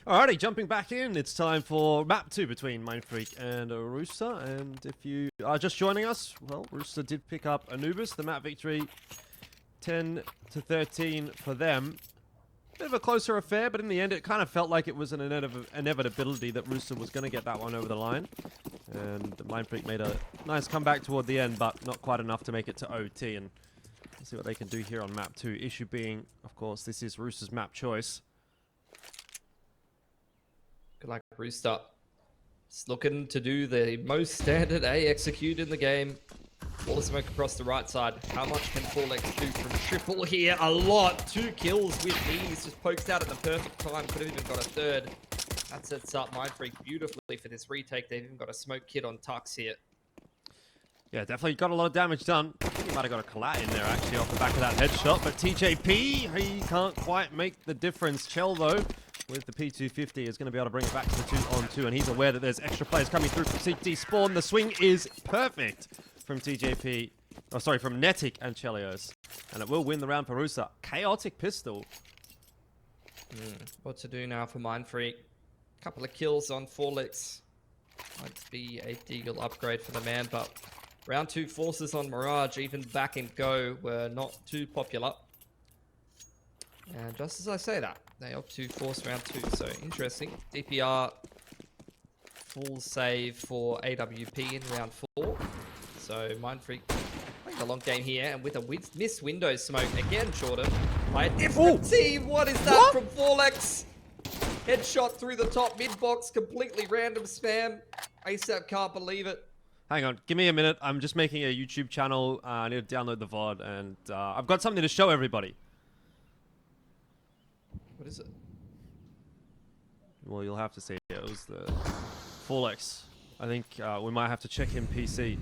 Alrighty, jumping back in, it's time for map 2 between Mindfreak and Rooster. And if you are just joining us, well, Rooster did pick up Anubis, the map victory, 10-13 for them. Bit of a closer affair, but in the end it kind of felt like it was an inevitability that Rooster was going to get that one over the line. And Mindfreak made a nice comeback toward the end, but not quite enough to make it to OT. And let's see what they can do here on map 2. Issue being, of course, this is Rooster's map choice. Good luck, Rooster. It's looking to do the most standard A execute in the game. Wall of smoke across the right side. How much can Forleks do from triple here? A lot. 2 kills with these. Just pokes out at the perfect time. Could have even got a third. That sets up Mindfreak beautifully for this retake. They've even got a smoke kit on Tux here. Yeah, definitely got a lot of damage done. I think he might have got a collat in there, actually, off the back of that headshot. But TJP, he can't quite make the difference. Chell, though, with the P250, is going to be able to bring it back to the 2-on-2. And he's aware that there's extra players coming through from CT Spawn. The swing is perfect from TJP. Oh, sorry, from Netic and chelleos. And it will win the round for Rooster. Chaotic pistol. What to do now for Mindfreak? Couple of kills on Forleks. Might be a deagle upgrade for the man, but round 2 forces on Mirage, even back and go, were not too popular. And just as I say that, they opt to force round 2, so interesting. DPR full save for AWP in round 4. So Mindfreak playing a long game here, and with a missed window smoke, again Jordan, by a different team. What is that from Forleks? Headshot through the top mid box, completely random spam. ASAP can't believe it. Hang on, give me a minute. I'm just making a YouTube channel. I need to download the VOD, and I've got something to show everybody. What is it? Well, you'll have to see it. It was the Forleks. I think we might have to check him PC.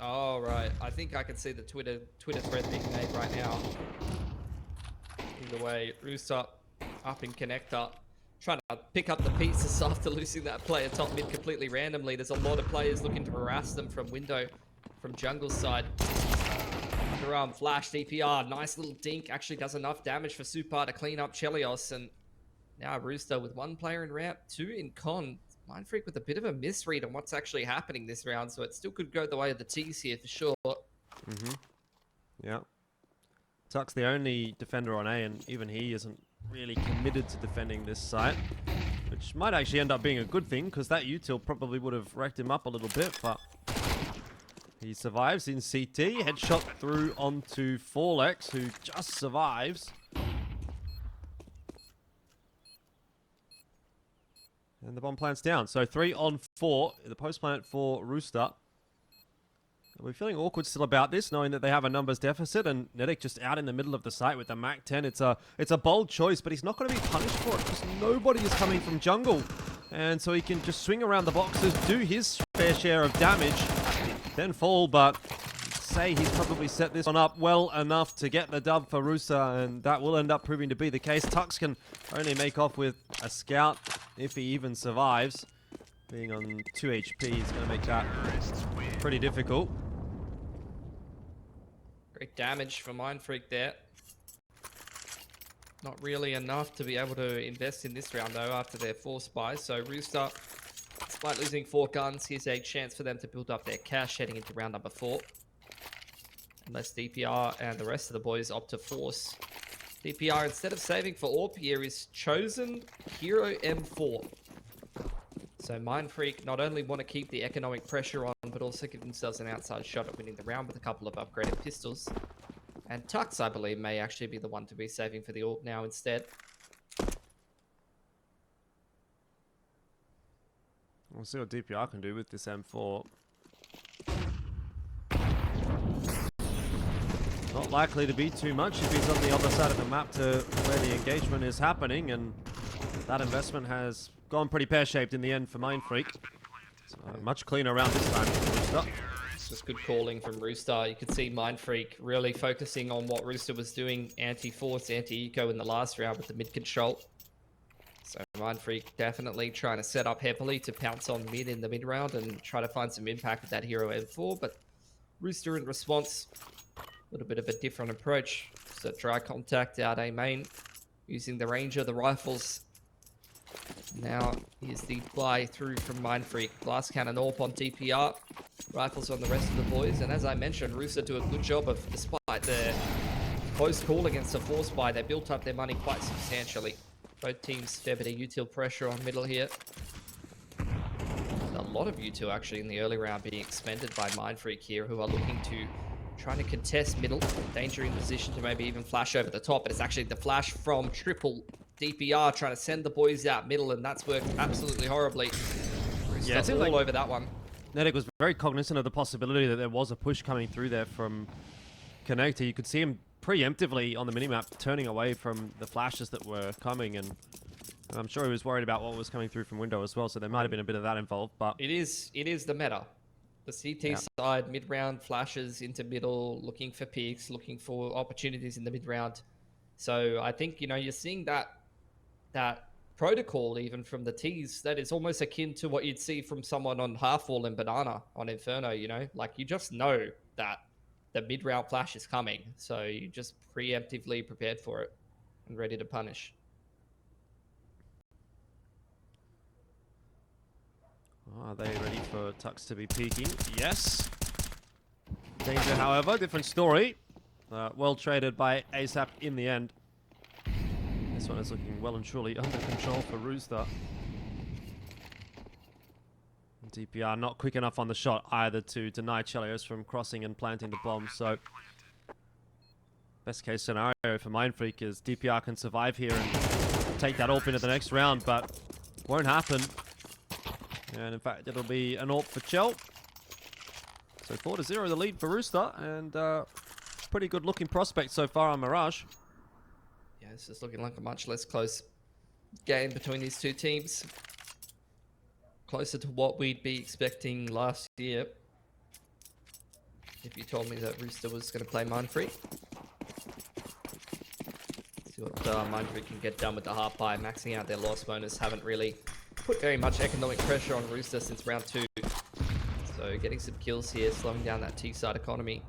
Oh, right. I think I can see the Twitter thread being made right now. Either way, Rooster up in connector. Trying to pick up the pieces after losing that player top mid completely randomly. There's a lot of players looking to harass them from window, from jungle side. Underarm flash, DPR, nice little dink. Actually does enough damage for Super to clean up chelleos. And now Rooster with 1 player in ramp, 2 in con. Mindfreak with a bit of a misread on what's actually happening this round, so it still could go the way of the T's here for sure. Yeah. Tuck's the only defender on A, and even he isn't really committed to defending this site, which might actually end up being a good thing, because that util probably would have wrecked him up a little bit, but he survives in CT. Headshot through onto Forleks, who just survives. And the bomb plant's down. So 3 on 4, the post plant for Rooster. We're feeling awkward still about this, knowing that they have a numbers deficit, and Netic just out in the middle of the site with the Mac 10. It's a bold choice, but he's not going to be punished for it because nobody is coming from jungle. And so he can just swing around the boxes, do his fair share of damage, then fall, but say he's probably set this one up well enough to get the dub for Rooster, and that will end up proving to be the case. Tux can only make off with a scout if he even survives. Being on 2 HP is going to make that pretty difficult. Great damage for Mindfreak there. Not really enough to be able to invest in this round though after their 4 spies. So Rooster, despite losing 4 guns, here's a chance for them to build up their cash heading into round number 4. Unless DPR and the rest of the boys opt to force. DPR, instead of saving for AWP here, is chosen Hero M4. So Mindfreak not only want to keep the economic pressure on, but also give themselves an outside shot at winning the round with a couple of upgraded pistols. And Tux, I believe, may actually be the one to be saving for the AWP now instead. We'll see what DPR can do with this M4. Not likely to be too much if he's on the other side of the map to where the engagement is happening, and that investment has gone pretty pear-shaped in the end for Mindfreak. So much cleaner around this time for Rooster. It's just good calling from Rooster. You could see Mindfreak really focusing on what Rooster was doing, anti-force, anti-eco in the last round with the mid control. So Mindfreak definitely trying to set up heavily to pounce on mid in the mid round and try to find some impact with that Hero M4, but Rooster in response, a little bit of a different approach. Just a dry contact out A main, using the range of the rifles Now here's the fly through from Mindfreak. Glass cannon AWP on DPR. Rifles on the rest of the boys. And as I mentioned, Rooster do a good job of, despite their close call against a force buy, they built up their money quite substantially. Both teams fair bit of util pressure on middle here. A lot of util actually in the early round being expended by Mindfreak here, who are looking to trying to contest middle. Danger in position to maybe even flash over the top, but it's actually the flash from triple DPR trying to send the boys out middle, and that's worked absolutely horribly. Yeah, it seems all like over that one. Nedic was very cognizant of the possibility that there was a push coming through there from Connector. You could see him preemptively on the minimap turning away from the flashes that were coming, and I'm sure he was worried about what was coming through from window as well, so there might have been a bit of that involved. But it is the meta. The CT side, mid-round flashes into middle, looking for peaks, looking for opportunities in the mid-round. So I think, you know, you're seeing that protocol even from the T's that is almost akin to what you'd see from someone on Half-Wall and Banana on Inferno, you know? Like, you just know that the mid-round flash is coming, so you just preemptively prepared for it and ready to punish. Are they ready for Tux to be peeking? Yes. Danger, however, different story. Well traded by ASAP in the end. This one is looking well and truly under control for Rooster. DPR not quick enough on the shot either to deny chelleos from crossing and planting the bomb, so best case scenario for Mindfreak is DPR can survive here and take that AWP into the next round, but won't happen. And in fact, it'll be an AWP for Chell. So 4-0 the lead for Rooster, and pretty good looking prospect so far on Mirage. Yeah, this is looking like a much less close game between these two teams. Closer to what we'd be expecting last year. If you told me that Rooster was going to play Mindfreak. See what Mindfreak can get done with the half buy, maxing out their loss bonus. Haven't really put very much economic pressure on Rooster since round 2. So getting some kills here, slowing down that T-side economy.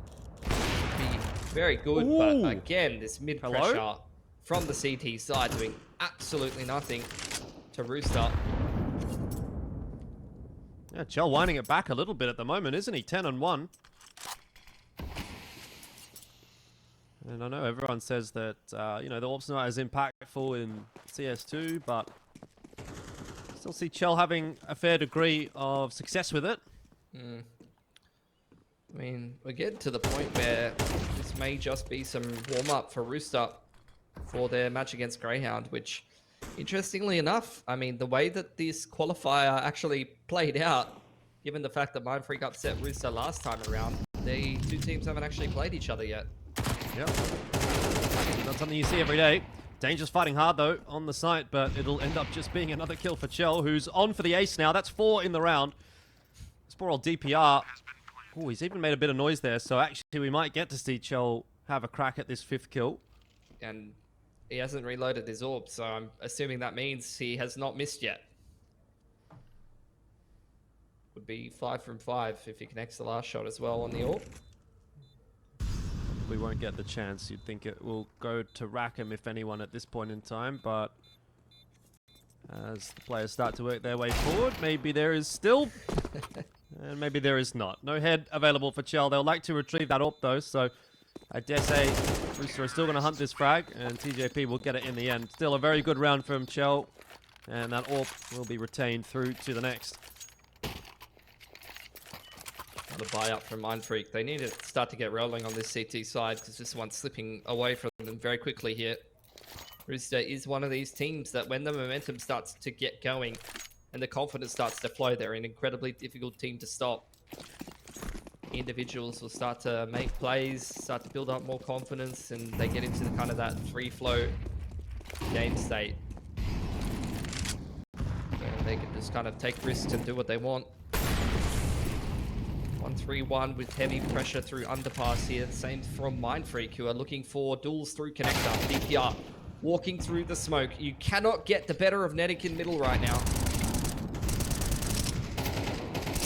Would be very good, but again, this mid pressure from the CT side doing absolutely nothing to Rooster. Yeah, Chell winding it back a little bit at the moment, isn't he? 10-1. And I know everyone says that, you know, the AWP's not as impactful in CS2, but still see Chell having a fair degree of success with it. I mean, we're getting to the point where this may just be some warm-up for Rooster for their match against Greyhound, which, interestingly enough, I mean, the way that this qualifier actually played out, given the fact that Mindfreak upset Rooster last time around, the two teams haven't actually played each other yet. Yep. Not something you see every day. Danger's fighting hard, though, on the site, but it'll end up just being another kill for Chell, who's on for the ace now. That's 4 in the round. This poor old DPR. Oh, he's even made a bit of noise there, so actually we might get to see Chell have a crack at this 5th kill. And he hasn't reloaded his AWP, so I'm assuming that means he has not missed yet. Would be 5 from 5 if he connects the last shot as well on the AWP. We won't get the chance. You'd think it will go to Rackham, if anyone, at this point in time, but as the players start to work their way forward, maybe there is still, and maybe there is not. No head available for Chell. They'll like to retrieve that AWP, though, so I dare say Rooster is still going to hunt this frag, and TJP will get it in the end. Still a very good round from Chell, and that AWP will be retained through to the next. Another buy up from Mindfreak. They need to start to get rolling on this CT side because this one's slipping away from them very quickly here. Rooster is one of these teams that when the momentum starts to get going and the confidence starts to flow, they're an incredibly difficult team to stop. Individuals will start to make plays, start to build up more confidence, and they get into the kind of that free flow game state. So they can just kind of take risks and do what they want. 1-3-1 with heavy pressure through underpass here. Same from Mindfreak, who are looking for duels through connector. DPR walking through the smoke. You cannot get the better of Nedic in middle right now.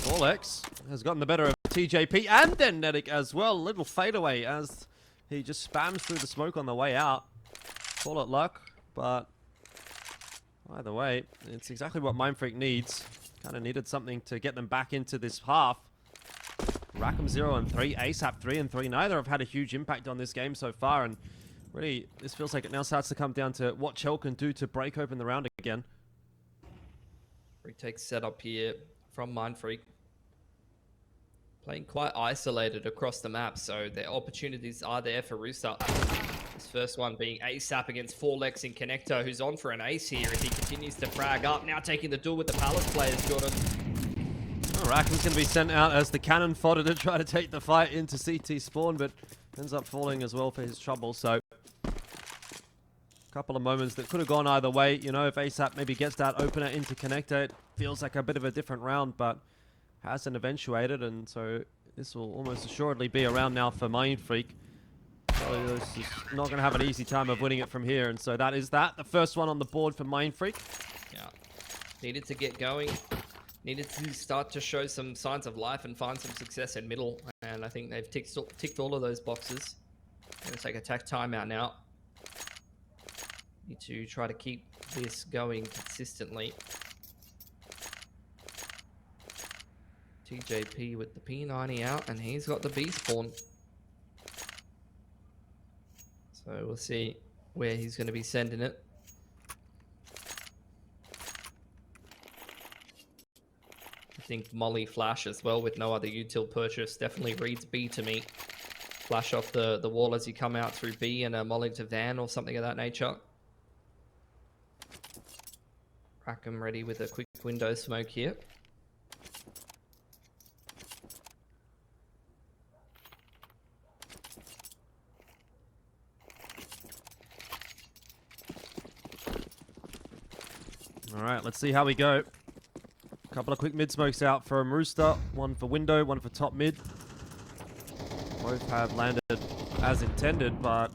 Forleks has gotten the better of TJP and then Nedic as well. Little fadeaway as he just spams through the smoke on the way out. Call it luck, but Either way, it's exactly what Mindfreak needs. Kind of needed something to get them back into this half. Rackham 0 and 3, ASAP 3 and 3. Neither have had a huge impact on this game so far, and really, this feels like it now starts to come down to what Chell can do to break open the round again. Retake setup here from Mindfreak. Playing quite isolated across the map, so their opportunities are there for Rooster. This first one being ASAP against Forleks in Connector, who's on for an ace here as he continues to frag up. Now taking the duel with the Palace players, Jordan. Rackham's going to be sent out as the cannon fodder to try to take the fight into CT spawn, but ends up falling as well for his trouble. So, a couple of moments that could have gone either way. You know, if ASAP maybe gets that opener into Connector, it feels like a bit of a different round, but hasn't eventuated, and so this will almost assuredly be a round now for Mindfreak. Chelleos is not going to have an easy time of winning it from here, and so that is that. The first one on the board for Mindfreak. Yeah, needed to get going. Needed to start to show some signs of life and find some success in middle, and I think they've ticked all of those boxes. Going to take a tack timeout now. Need to try to keep this going consistently. TJP with the P90 out, and he's got the B spawn. So we'll see where he's going to be sending it. I think Molly Flash as well with no other util purchase definitely reads B to me. Flash off the wall as you come out through B and a Molly to Van or something of that nature. Rackham ready with a quick window smoke here. All right, let's see how we go. A couple of quick mid smokes out from Rooster. One for window, one for top mid. Both have landed as intended, but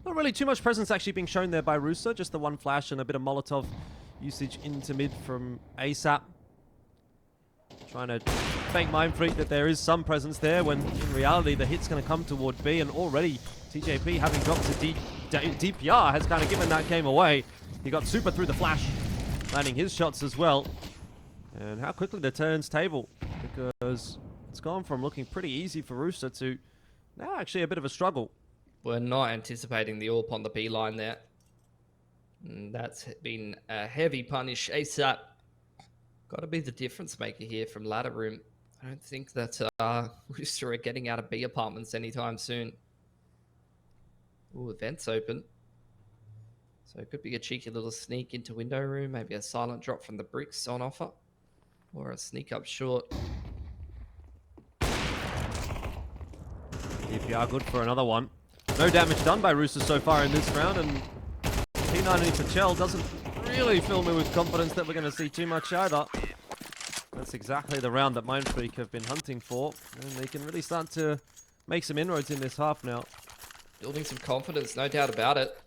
not really too much presence actually being shown there by Rooster. Just the one flash and a bit of Molotov usage into mid from ASAP. Trying to fake Mindfreak that there is some presence there when in reality the hit's going to come toward B, and already TJP having dropped to DPR has kind of given that game away. He got super through the flash, landing his shots as well. And how quickly the turns table, because it's gone from looking pretty easy for Rooster to now actually a bit of a struggle. We're not anticipating the AWP on the B line there. And that's been a heavy punish. ASAP got to be the difference maker here from ladder room. I don't think that Rooster are getting out of B apartments anytime soon. Ooh, vents open. So it could be a cheeky little sneak into window room, maybe a silent drop from the bricks on offer, or a sneak up short. DPR good for another one. No damage done by Rooster so far in this round, and P90 for Chell doesn't really fill me with confidence that we're going to see too much either. That's exactly the round that Mindfreak have been hunting for, and they can really start to make some inroads in this half now. Building some confidence, no doubt about it.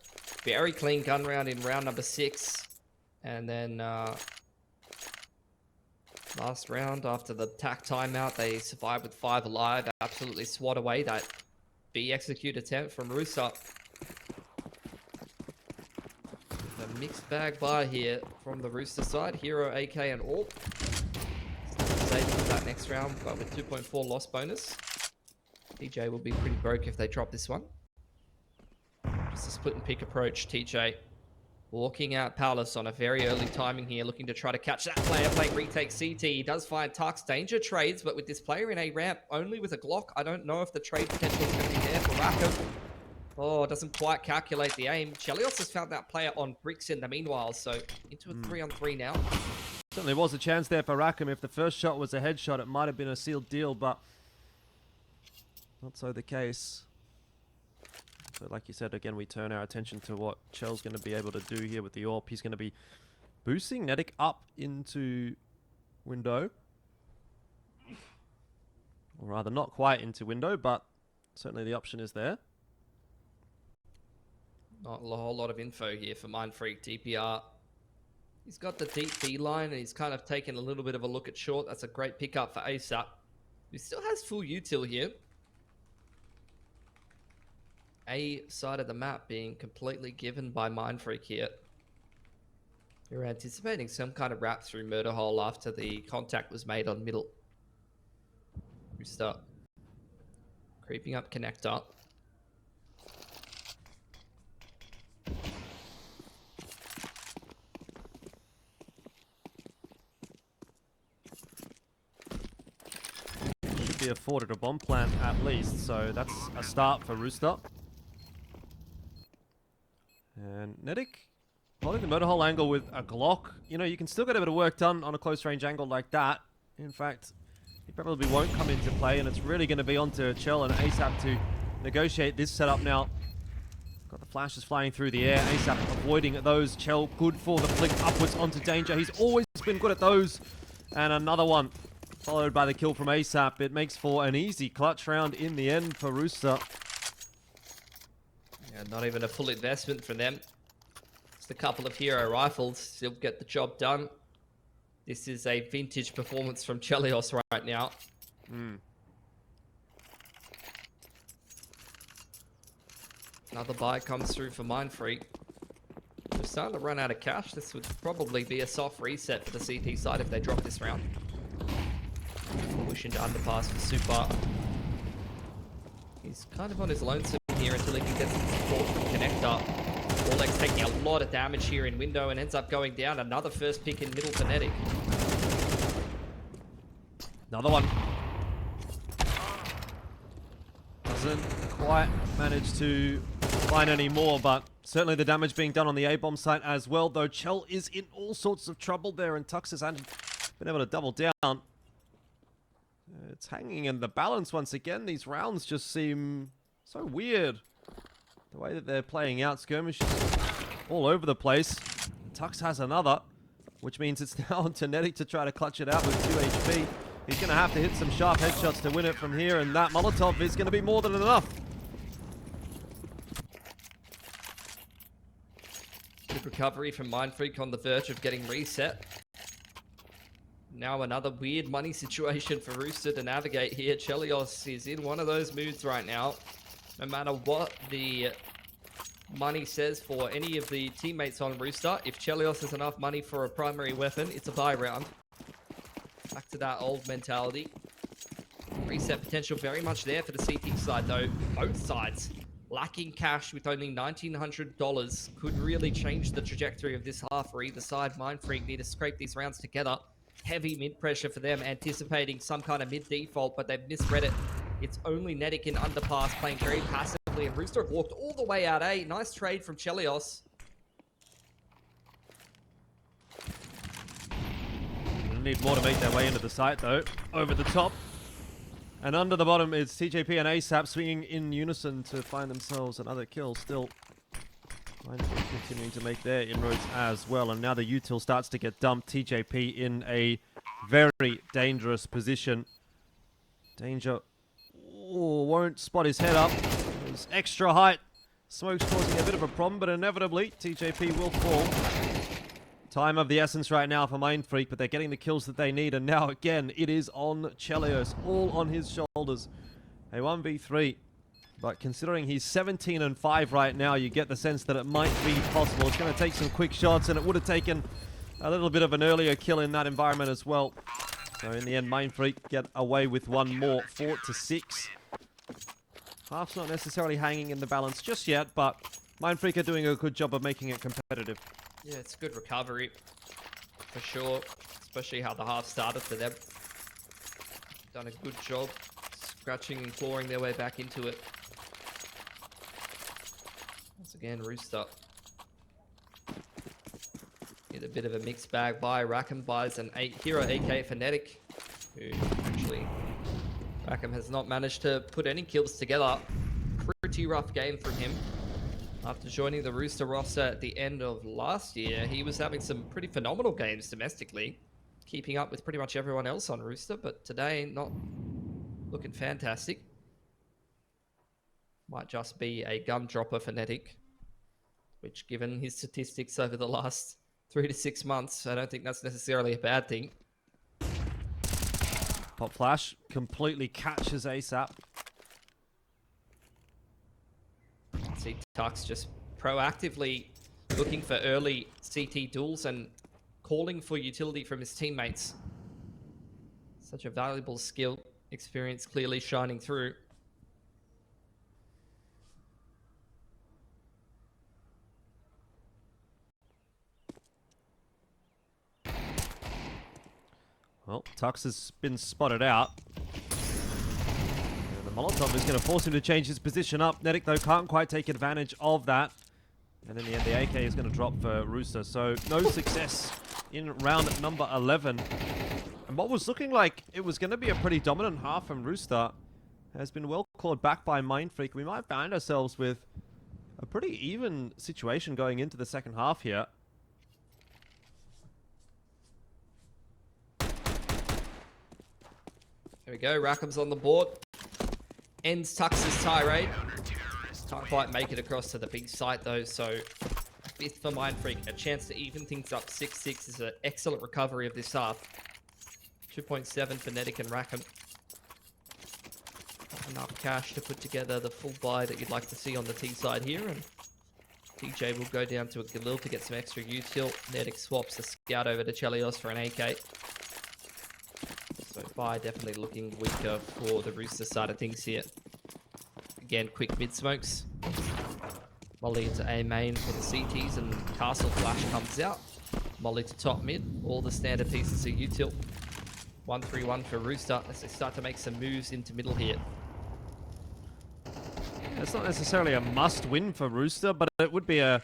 Very clean gun round in round number 6. And then last round after the tack timeout, they survived with 5 alive. Absolutely swat away that B execute attempt from Rooster. A mixed bag buy here from the Rooster side. Hero, AK, and AWP. Saving for that next round, but with 2.4 loss bonus. TJ will be pretty broke if they drop this one. Just a split and pick approach. TJ walking out Palace on a very early timing here, looking to try to catch that player playing retake CT. He does find Tux danger trades, but with this player in a ramp only with a Glock, I don't know if the trade potential is going to be there for Rackham. Oh, doesn't quite calculate the aim. Chelleos has found that player on bricks in the meanwhile, so into a 3-on-3 now. Certainly was a chance there for Rackham. If the first shot was a headshot, it might have been a sealed deal, but not so the case. So like you said, again, we turn our attention to what Chell's going to be able to do here with the AWP. He's going to be boosting Nedic up into window. Or rather, not quite into window, but certainly the option is there. Not a whole lot of info here for Mindfreak. DPR. He's got the deep B line, and he's kind of taken a little bit of a look at short. That's a great pickup for ASAP, who still has full util here. A side of the map being completely given by Mindfreak here. You're anticipating some kind of wrap through murder hole after the contact was made on middle. Rooster creeping up connector. Should be afforded a bomb plant at least, so that's a start for Rooster. And Nedic holding the motor hole angle with a Glock. You know, you can still get a bit of work done on a close range angle like that. In fact, he probably won't come into play, and it's really going to be on to Chell and ASAP to negotiate this setup now. Got the flashes flying through the air. ASAP avoiding those. Chell good for the flick upwards onto Danger. He's always been good at those. And another one followed by the kill from ASAP. It makes for an easy clutch round in the end for Rooster. Yeah, not even a full investment for them. Just a couple of hero rifles still get the job done. This is a vintage performance from Chelleos right now. Another buy comes through for Mindfreak. They're starting to run out of cash. This would probably be a soft reset for the CT side if they drop this round. Push into underpass for Super. He's kind of on his lonesome here until he can get some support from connector. Forleks taking a lot of damage here in window and ends up going down. Another first pick in middle for Nedic. Another one. Doesn't quite manage to find any more, but certainly the damage being done on the A-bomb site as well, though Chell is in all sorts of trouble there, and Tux hasn't been able to double down. It's hanging in the balance once again. These rounds just seem so weird. The way that they're playing out, skirmishes all over the place. Tux has another, which means it's now on to Nedic to try to clutch it out with 2 HP. He's going to have to hit some sharp headshots to win it from here, and that Molotov is going to be more than enough. Good recovery from Mindfreak on the verge of getting reset. Now another weird money situation for Rooster to navigate here. Chelleos is in one of those moods right now. No matter what the money says for any of the teammates on Rooster, if Chelleos has enough money for a primary weapon, it's a buy round. Back to that old mentality. Reset potential very much there for the CT side though. Both sides lacking cash with only $1,900 could really change the trajectory of this half for either side. Mindfreak need to scrape these rounds together. Heavy mid pressure for them, anticipating some kind of mid default, but they've misread it. It's only Nedic in underpass playing very passively, and Rooster have walked all the way out A. Nice trade from Chelleos. Need more to make their way into the site though. Over the top. And under the bottom is TJP and ASAP swinging in unison to find themselves another kill. Still continuing to make their inroads as well. And now the util starts to get dumped. TJP in a very dangerous position. Danger won't spot his head up. There's extra height. Smoke's causing a bit of a problem, but inevitably TJP will fall. Time of the essence right now for Mindfreak, but they're getting the kills that they need, and now again it is on Chelleos, all on his shoulders. A 1v3, but considering he's 17-5 right now, you get the sense that it might be possible. It's going to take some quick shots, and it would have taken a little bit of an earlier kill in that environment as well. So in the end, Mindfreak get away with one more, 4-6. Half's not necessarily hanging in the balance just yet, but Mindfreak are doing a good job of making it competitive. Yeah, it's a good recovery, for sure, especially how the half started for them. Done a good job scratching and clawing their way back into it. Once again, Rooster. Get a bit of a mixed bag buy. Rackham buys an hero AK for Nedic, who actually, Rackham has not managed to put any kills together. Pretty rough game from him. After joining the Rooster roster at the end of last year, he was having some pretty phenomenal games domestically, keeping up with pretty much everyone else on Rooster, but today not looking fantastic. Might just be a gun dropper for Nedic, which given his statistics over the last 3 to 6 months, I don't think that's necessarily a bad thing. Pop flash completely catches ASAP. See Tux just proactively looking for early CT duels, and calling for utility from his teammates. Such a valuable skill, experience clearly shining through. Well, Tux has been spotted out. And the Molotov is going to force him to change his position up. Nedic, though, can't quite take advantage of that. And in the end, the AK is going to drop for Rooster. So no success in round number 11. And what was looking like it was going to be a pretty dominant half from Rooster has been well clawed back by Mindfreak. We might find ourselves with a pretty even situation going into the second half here. There we go, Rackham's on the board. Ends Tux's tirade. Can't quite make it across to the big site though, so 5th for Mindfreak. A chance to even things up. 6-6 is an excellent recovery of this half. 2.7 for Nedic and Rackham. Enough cash to put together the full buy that you'd like to see on the T side here, and TJ will go down to a Galil to get some extra util. Nedic swaps the scout over to Chelleos for an AK. So buy definitely looking weaker for the Rooster side of things here. Again, quick mid smokes. Molly into A main for the CTs, and Castle Flash comes out. Molly to top mid. All the standard pieces of util. 1-3-1 for Rooster as they start to make some moves into middle here. It's not necessarily a must-win for Rooster, but it would be a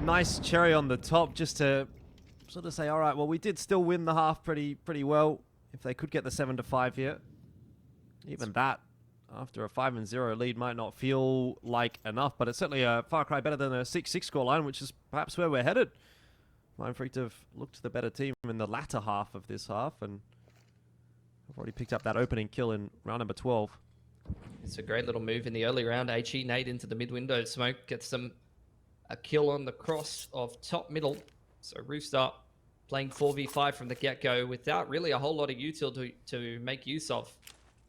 nice cherry on the top just to sort of say, all right, well, we did still win the half pretty well. If they could get the 7-5 here, even that after a 5-0 lead might not feel like enough, but it's certainly a far cry better than a 6-6 scoreline, which is perhaps where we're headed. Mindfreak to have looked the better team in the latter half of this half, and I've already picked up that opening kill in round number 12. It's a great little move in the early round. HE nade into the mid window smoke, gets a kill on the cross of top middle. So Rooster playing 4v5 from the get-go without really a whole lot of util to make use of.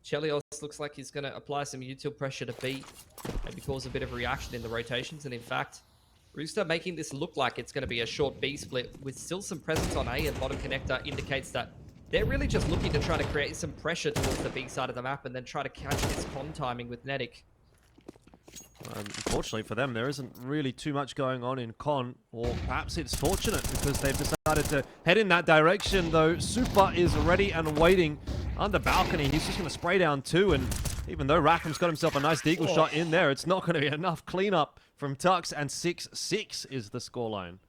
Chelleos looks like he's going to apply some util pressure to B, maybe cause a bit of reaction in the rotations, and in fact, Rooster making this look like it's going to be a short B split with still some presence on A and bottom connector indicates that they're really just looking to try to create some pressure towards the B side of the map and then try to catch this con timing with Nedic. Unfortunately for them, there isn't really too much going on in con, or perhaps it's fortunate because they've decided to head in that direction, though Super is ready and waiting on the balcony. He's just going to spray down 2, and even though Rackham's got himself a nice deagle shot in there, it's not going to be enough cleanup from Tux, and 6-6 is the scoreline.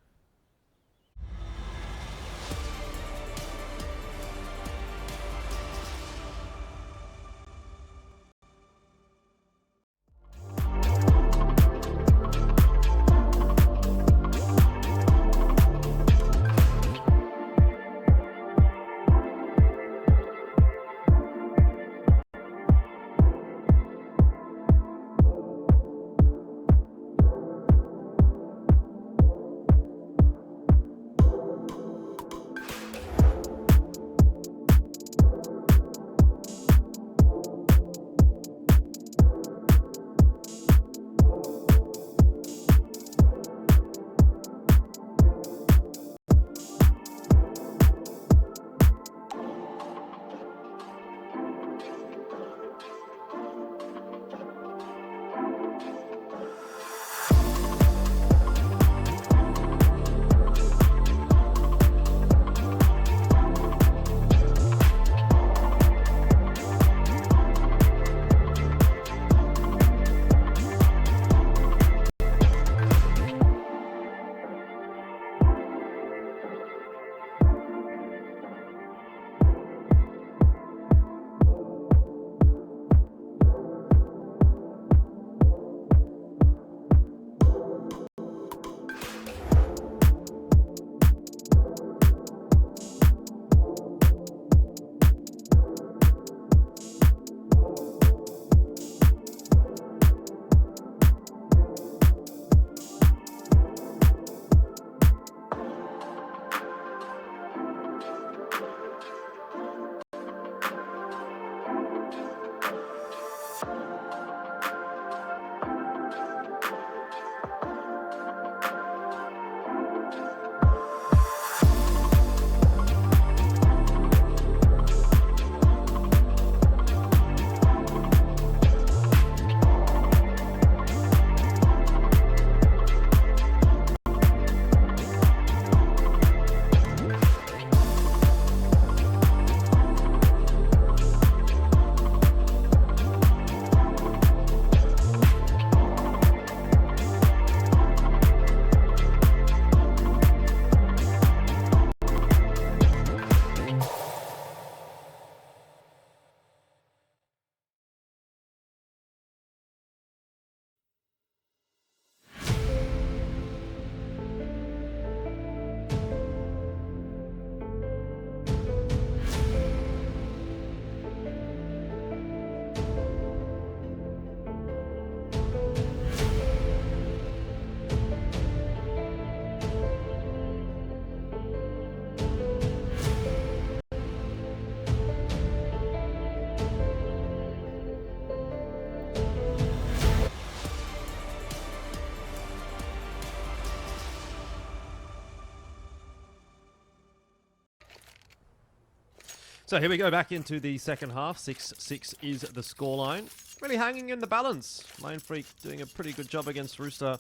So here we go back into the second half. 6-6 is the scoreline. Really hanging in the balance. Mindfreak doing a pretty good job against Rooster.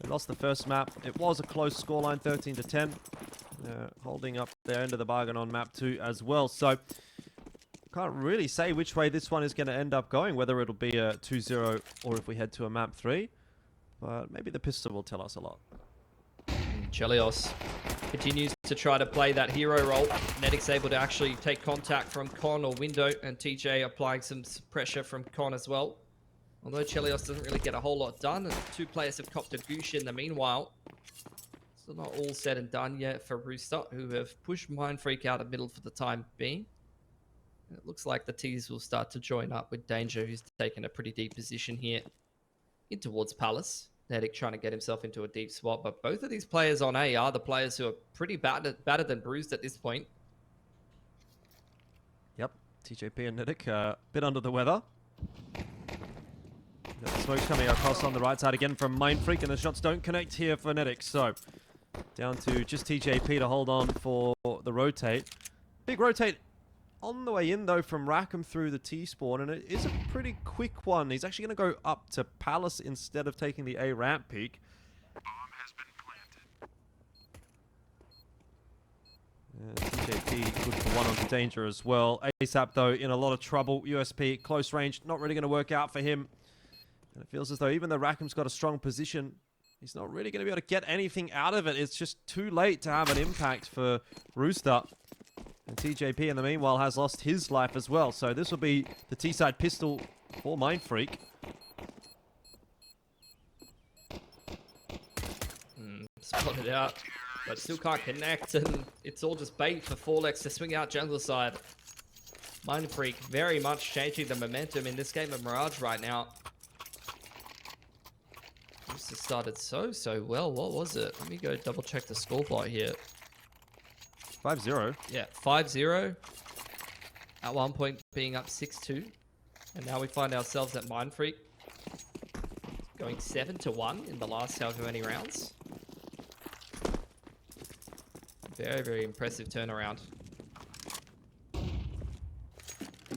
They lost the first map. It was a close scoreline, 13-10. Holding up their end of the bargain on map 2 as well. So can't really say which way this one is going to end up going, whether it'll be a 2-0 or if we head to a map 3. But maybe the pistol will tell us a lot. Chelleos continues to try to play that hero role. Nedic's able to actually take contact from Con or Window, and TJ applying some pressure from Con as well. Although Chelleos doesn't really get a whole lot done, and 2 players have copped a goosh in the meanwhile. So not all said and done yet for Rooster, who have pushed Mindfreak out of middle for the time being. And it looks like the T's will start to join up with Danger, who's taken a pretty deep position here in towards Palace. Nedic trying to get himself into a deep spot, but both of these players on A are the players who are pretty battered and bruised at this point. Yep, TJP and Nedic a bit under the weather. The smoke's coming across on the right side again from Mindfreak, and the shots don't connect here for Nedic. So down to just TJP to hold on for the rotate. Big rotate on the way in, though, from Rackham through the T-spawn, and it is a pretty quick one. He's actually going to go up to Palace instead of taking the A ramp peak. Bomb has been planted. TJP good for one onto Danger as well. ASAP, though, in a lot of trouble. USP, close range, not really going to work out for him. And it feels as though even though Rackham's got a strong position, he's not really going to be able to get anything out of it. It's just too late to have an impact for Rooster. And TJP, in the meanwhile, has lost his life as well. So this will be the T-side pistol for Mindfreak. Spotted out, but still can't connect, and it's all just bait for Forleks to swing out jungle side. Mindfreak very much changing the momentum in this game of Mirage right now. This started so well. What was it? Let me go double check the scoreboard here. 5-0. Yeah, 5-0. At one point being up 6-2. And now we find ourselves at Mindfreak going 7-1 in the last however many rounds. Very impressive turnaround.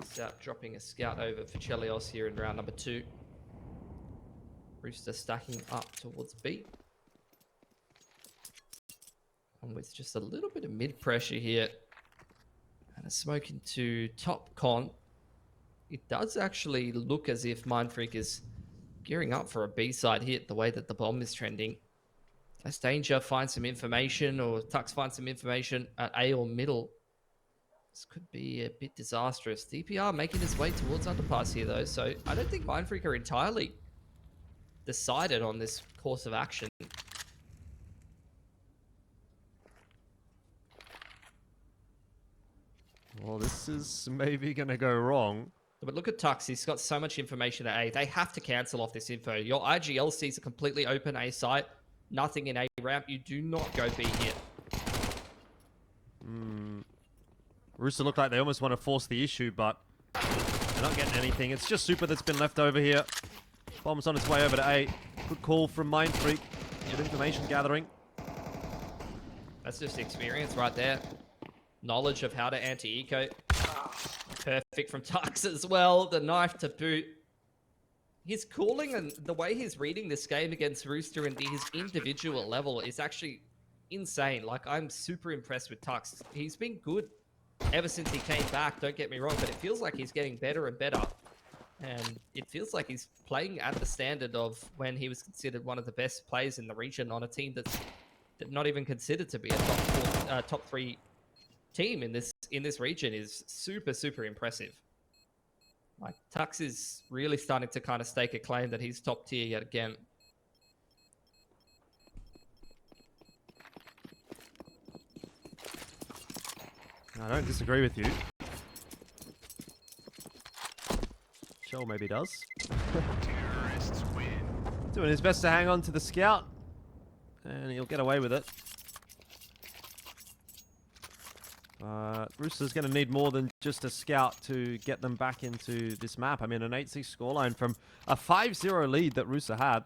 Sap dropping a scout over for Chelleos here in round number 2. Rooster stacking up towards B. And with just a little bit of mid pressure here and a smoke into top Con, it does actually look as if Mindfreak is gearing up for a B-side hit the way that the bomb is trending. As Danger finds some information, or Tux finds some information at A or middle, this could be a bit disastrous. DPR making his way towards underpass here though, so I don't think Mindfreak are entirely decided on this course of action. Well, this is maybe going to go wrong. But look at Tux, he's got so much information at A. They have to cancel off this info. Your IGL sees a completely open A site, nothing in A ramp. You do not go B here. Rooster look like they almost want to force the issue, but they're not getting anything. It's just Super that's been left over here. Bomb's on its way over to A. Good call from Mindfreak. Good information gathering. That's just experience right there. Knowledge of how to anti-eco. Perfect from Tux as well. The knife to boot. His calling and the way he's reading this game against Rooster and his individual level is actually insane. Like, I'm super impressed with Tux. He's been good ever since he came back, don't get me wrong, but it feels like he's getting better and better. And it feels like he's playing at the standard of when he was considered one of the best players in the region on a team that's not even considered to be a top 3 team in this region. Is super impressive. Like, Tux is really starting to kind of stake a claim that he's top tier yet again. I don't disagree with you. Shell maybe does. Terrorists win. Doing his best to hang on to the scout. And he'll get away with it. Rooster's going to need more than just a scout to get them back into this map. I mean, an 8-6 scoreline from a 5-0 lead that Rooster had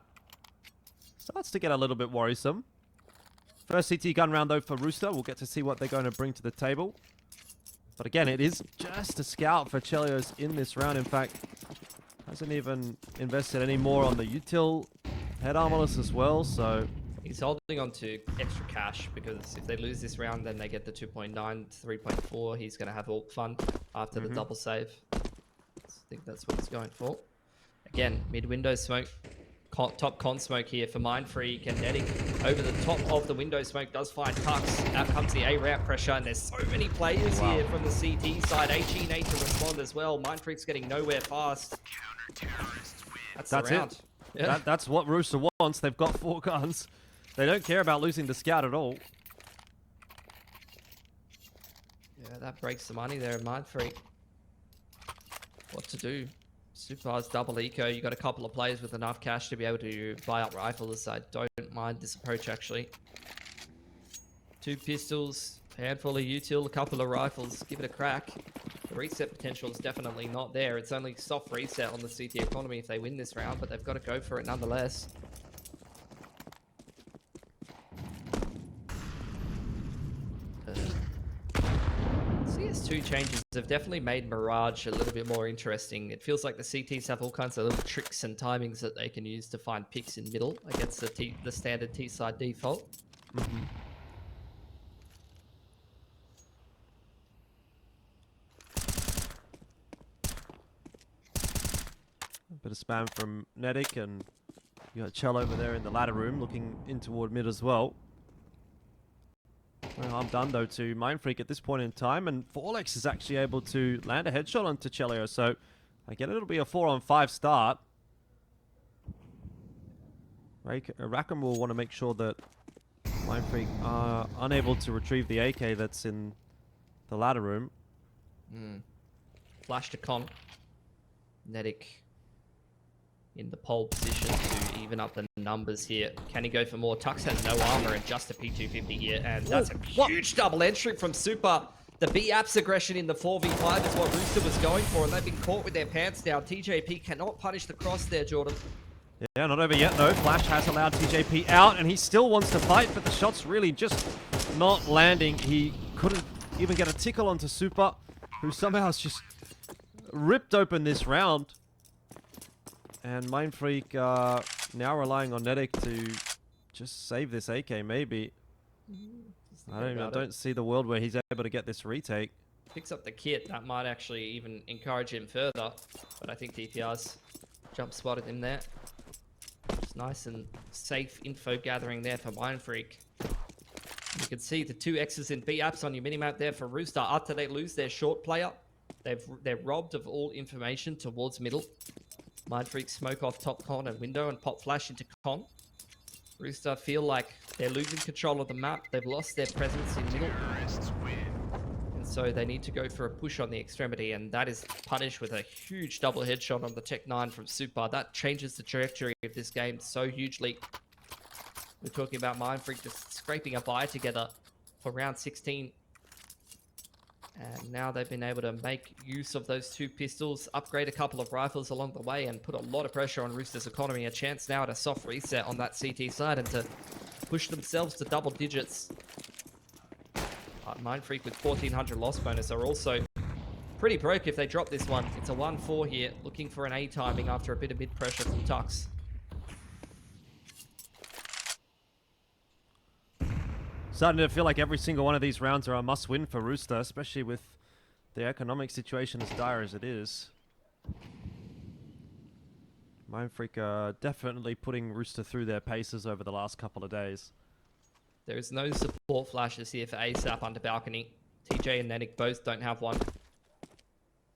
starts to get a little bit worrisome. First CT gun round, though, for Rooster. We'll get to see what they're going to bring to the table. But again, it is just a scout for chelleos in this round. In fact, hasn't even invested any more on the util head armorless as well, so... He's holding on to extra cash because if they lose this round, then they get the 2.9 to 3.4. He's going to have all fun after the double save. I think that's what he's going for. Again, mid-window smoke. Top con smoke here for Mindfreak and Netting. Over the top of the window smoke does find Tux. Out comes the A ramp pressure, and there's so many players here from the CT side. HE need to respond as well. Mindfreak's getting nowhere fast. That's the round. It. Yeah. That's what Rooster wants. They've got 4 guns. They don't care about losing the scout at all. Yeah, that breaks the money there, Mindfreak. What to do? Super's double eco. You got a couple of players with enough cash to be able to buy up rifles. I don't mind this approach actually. 2 pistols, a handful of util, a couple of rifles. Give it a crack. The reset potential is definitely not there. It's only soft reset on the CT economy if they win this round, but they've got to go for it nonetheless. CS2 changes have definitely made Mirage a little bit more interesting. It feels like the CTs have all kinds of little tricks and timings that they can use to find picks in middle against the standard T-side default. A bit of spam from Nedic, and you got Chell over there in the ladder room looking in toward mid as well. Well, I'm done though to Mindfreak at this point in time, and Forleks is actually able to land a headshot onto chelleos, so again it'll be a 4-on-5 start. Rackham will want to make sure that Mindfreak are unable to retrieve the AK that's in the ladder room. Flash to con. Nedic in the pole position to even up the numbers here. Can he go for more? Tux has no armor and just a P250 here, and that's a huge double entry from Super. The B-Apps aggression in the 4v5 is what Rooster was going for, and they've been caught with their pants down. TJP cannot punish the cross there, Jordan. Yeah, not over yet though. Flash has allowed TJP out, and he still wants to fight, but the shot's really just not landing. He couldn't even get a tickle onto Super, who somehow has just ripped open this round. And Mindfreak now relying on Nedic to just save this AK, maybe. I don't see the world where he's able to get this retake. Picks up the kit, that might actually even encourage him further. But I think DPR's jump spotted him there. Just nice and safe info gathering there for Mindfreak. You can see the 2 X's in B-Apps on your minimap there for Rooster. After they lose their short player, they're robbed of all information towards middle. Mindfreak smoke off top con and window and pop flash into con. Rooster feel like they're losing control of the map. They've lost their presence in middle. And so they need to go for a push on the extremity, and that is punished with a huge double headshot on the Tech 9 from Super. That changes the trajectory of this game so hugely. We're talking about Mindfreak just scraping a bye together for round 16. And now they've been able to make use of those 2 pistols, upgrade a couple of rifles along the way, and put a lot of pressure on Rooster's economy. A chance now at a soft reset on that CT side and to push themselves to double digits. Mindfreak with 1400 loss bonus are also pretty broke if they drop this one. It's a 1-4 here, looking for an A timing after a bit of mid pressure from Tux. Starting to feel like every single one of these rounds are a must-win for Rooster, especially with the economic situation as dire as it is. Mindfreak definitely putting Rooster through their paces over the last couple of days. There is no support flashes here for ASAP under balcony. TJ and Nedic both don't have one.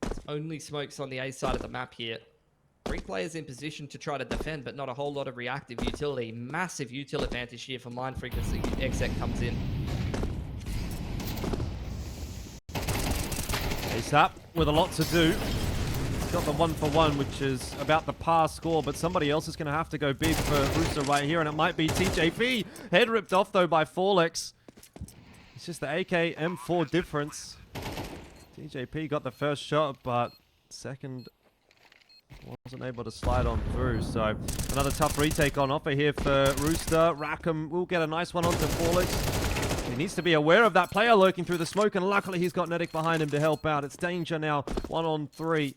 It's only smokes on the A side of the map here. 3 players in position to try to defend, but not a whole lot of reactive utility. Massive util advantage here for Mindfreak as the exec comes in. ASAP with a lot to do. He's got the 1-for-1, which is about the par score, but somebody else is going to have to go big for Rooster right here, and it might be TJP. Head ripped off, though, by Forleks. It's just the AK M4 difference. TJP got the first shot, but second wasn't able to slide on through. So another tough retake on offer here for Rooster. Rackham will get a nice one onto Forleks. He needs to be aware of that player lurking through the smoke, and luckily he's got Nedic behind him to help out. It's danger now, 1-on-3.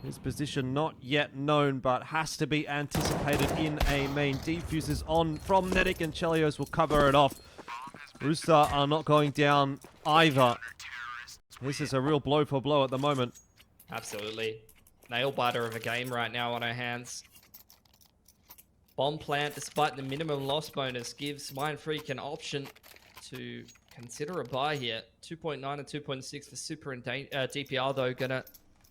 His position not yet known, but has to be anticipated in a main. Defuse is on from Nedic, and chelleos will cover it off. Rooster are not going down either. This is a real blow for blow at the moment. Absolutely. Nail biter of a game right now on our hands. Bomb plant, despite the minimum loss bonus, gives Mindfreak an option to consider a buy here. 2.9 and 2.6 for Super and DPR, though, gonna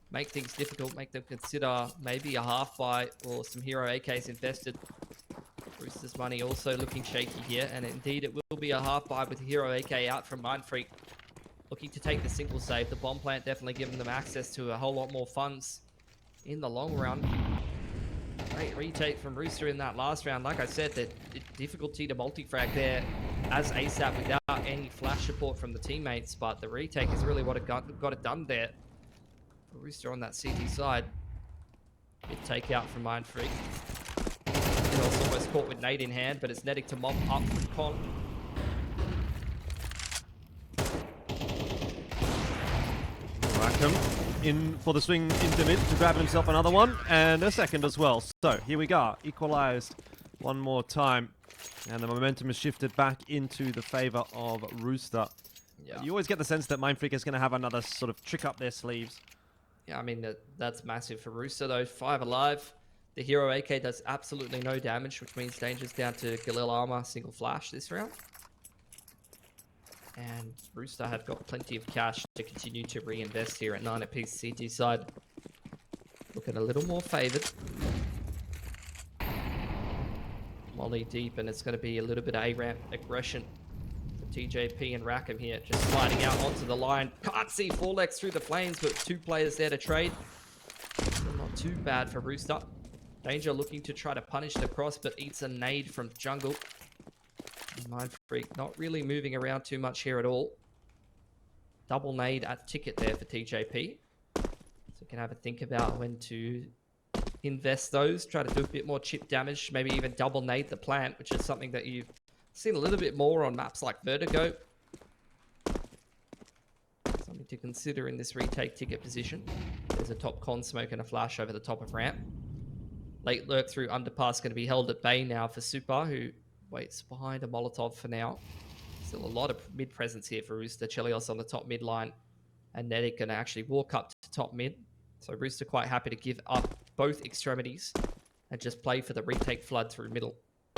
make things difficult, make them consider maybe a half buy or some hero AKs invested. Rooster's money also looking shaky here, and indeed it will be a half buy with hero AK out from Mindfreak. Looking to take the single save. The bomb plant definitely giving them access to a whole lot more funds in the long run. Great retake from Rooster in that last round. Like I said, the difficulty to multi-frag there as ASAP without any flash support from the teammates, but the retake is really what got it done there. Rooster on that CT side. Big takeout from Mindfreak. Also almost caught with nade in hand, but it's Nedic to mop up from Con. Rackham in for the swing into mid to grab himself another one, and a second as well. So here we go, equalized one more time, and the momentum is shifted back into the favor of Rooster. Yeah. You always get the sense that Mindfreak is going to have another sort of trick up their sleeves. Yeah, I mean, that's massive for Rooster, though. 5 alive. The hero AK does absolutely no damage, which means danger's down to Galil armor, single flash this round. And Rooster have got plenty of cash to continue to reinvest here at 9 apiece. CT side looking a little more favored. Molly deep, and it's going to be a little bit of A-ramp aggression for TJP and Rackham here. Just sliding out onto the line. Can't see Forleks through the flames, but 2 players there to trade. Still not too bad for Rooster. Danger looking to try to punish the cross, but eats a nade from jungle. Mindfreak not really moving around too much here at all. Double nade at ticket there for TJP. So you can have a think about when to invest those. Try to do a bit more chip damage. Maybe even double nade the plant, which is something that you've seen a little bit more on maps like Vertigo. Something to consider in this retake ticket position. There's a top con smoke and a flash over the top of ramp. Late lurk through underpass going to be held at bay now for Super, who waits behind a Molotov for now. Still a lot of mid presence here for Rooster. chelleos on the top mid line, and Nedic going to actually walk up to top mid. So Rooster quite happy to give up both extremities and just play for the retake flood through middle.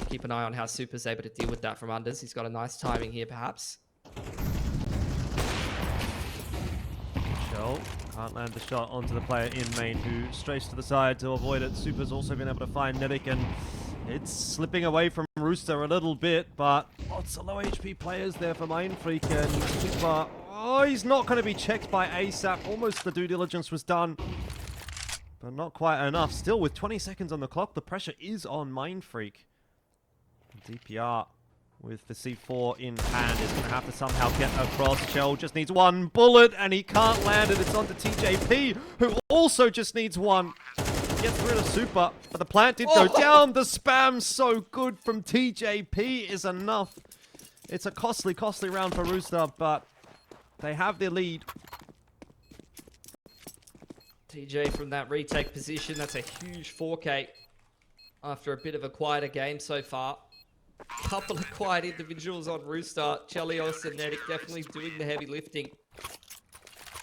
Keep an eye on how Super's able to deal with that from unders. He's got a nice timing here, perhaps. Shell can't land the shot onto the player in main, who strays to the side to avoid it. Super's also been able to find Nedic, and it's slipping away from Rooster a little bit, but lots of low HP players there for Mindfreak, and Super, oh, he's not going to be checked by ASAP. Almost the due diligence was done, but not quite enough. Still, with 20 seconds on the clock, the pressure is on Mindfreak. DPR with the C4 in hand is going to have to somehow get across. Chell just needs one bullet, and he can't land it. It's on to TJP, who also just needs one. Gets rid of Super, but the plant did go down. The spam so good from TJP is enough. It's a costly round for Rooster, but they have the lead. TJ from that retake position, that's a huge 4K after a bit of a quieter game so far. Couple of quiet individuals on Rooster. chelleos and Nedic definitely doing the heavy lifting.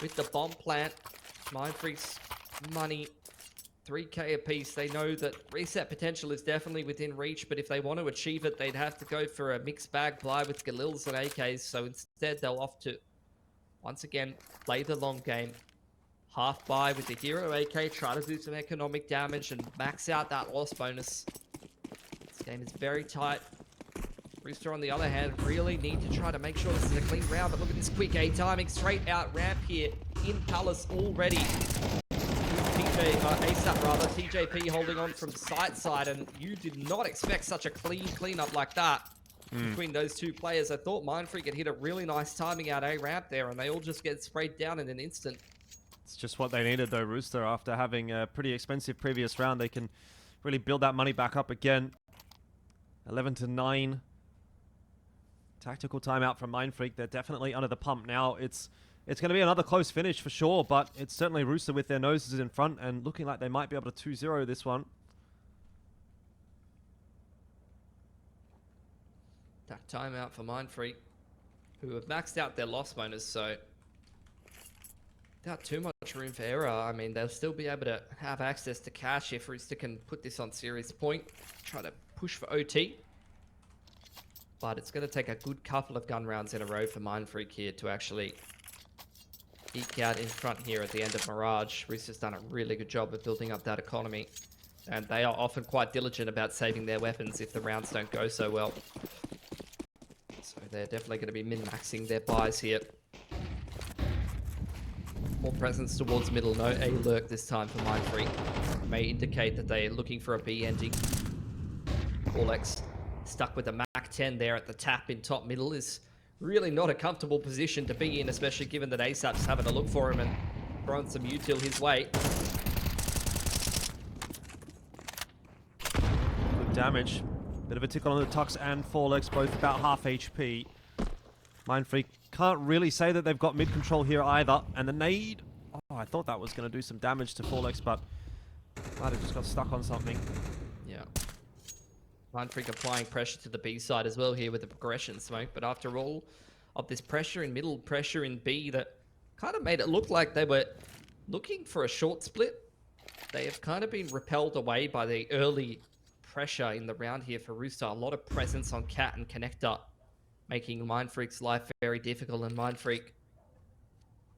With the bomb plant, Mindfreak's money 3K apiece. They know that reset potential is definitely within reach, but if they want to achieve it, they'd have to go for a mixed bag buy with Galils and AKs. So instead, they'll opt to, once again, play the long game. Half buy with the hero AK, try to do some economic damage and max out that loss bonus. This game is very tight. Rooster, on the other hand, really need to try to make sure this is a clean round, but look at this quick A timing. Straight out ramp here in Palace already. ASAP rather, TJP holding on from side, and you did not expect such a cleanup like that between those two players. I thought Mindfreak had hit a really nice timing out A ramp there, and they all just get sprayed down in an instant. It's just what they needed though, Rooster. After having a pretty expensive previous round, they can really build that money back up again. 11-9. Tactical timeout from Mindfreak. They're definitely under the pump now. It's going to be another close finish for sure, but it's certainly Rooster with their noses in front and looking like they might be able to 2-0 this one. That timeout for Mindfreak, who have maxed out their loss bonus, so without too much room for error, I mean, they'll still be able to have access to cash if Rooster can put this on series point, try to push for OT. But it's going to take a good couple of gun rounds in a row for Mindfreak here to actually eke out in front here at the end of Mirage. Rooster's done a really good job of building up that economy, and they are often quite diligent about saving their weapons if the rounds don't go so well. So they're definitely going to be min-maxing their buys here. More presence towards middle, no A lurk this time for Mindfreak. May indicate that they're looking for a B ending. Forleks stuck with the Mac 10 there at the tap in top middle is really not a comfortable position to be in, especially given that ASAP's having a look for him and throwing some util his way. Good damage. Bit of a tickle on the Tux and Forleks, both about half HP. Mindfreak can't really say that they've got mid control here either. And the nade, oh, I thought that was going to do some damage to Forleks, but might have just got stuck on something. Yeah. Mindfreak applying pressure to the B side as well here with the progression smoke, but after all of this pressure in middle, pressure in B that kind of made it look like they were looking for a short split, they have kind of been repelled away by the early pressure in the round here for Rooster. A lot of presence on Cat and Connector, making Mindfreak's life very difficult, and Mindfreak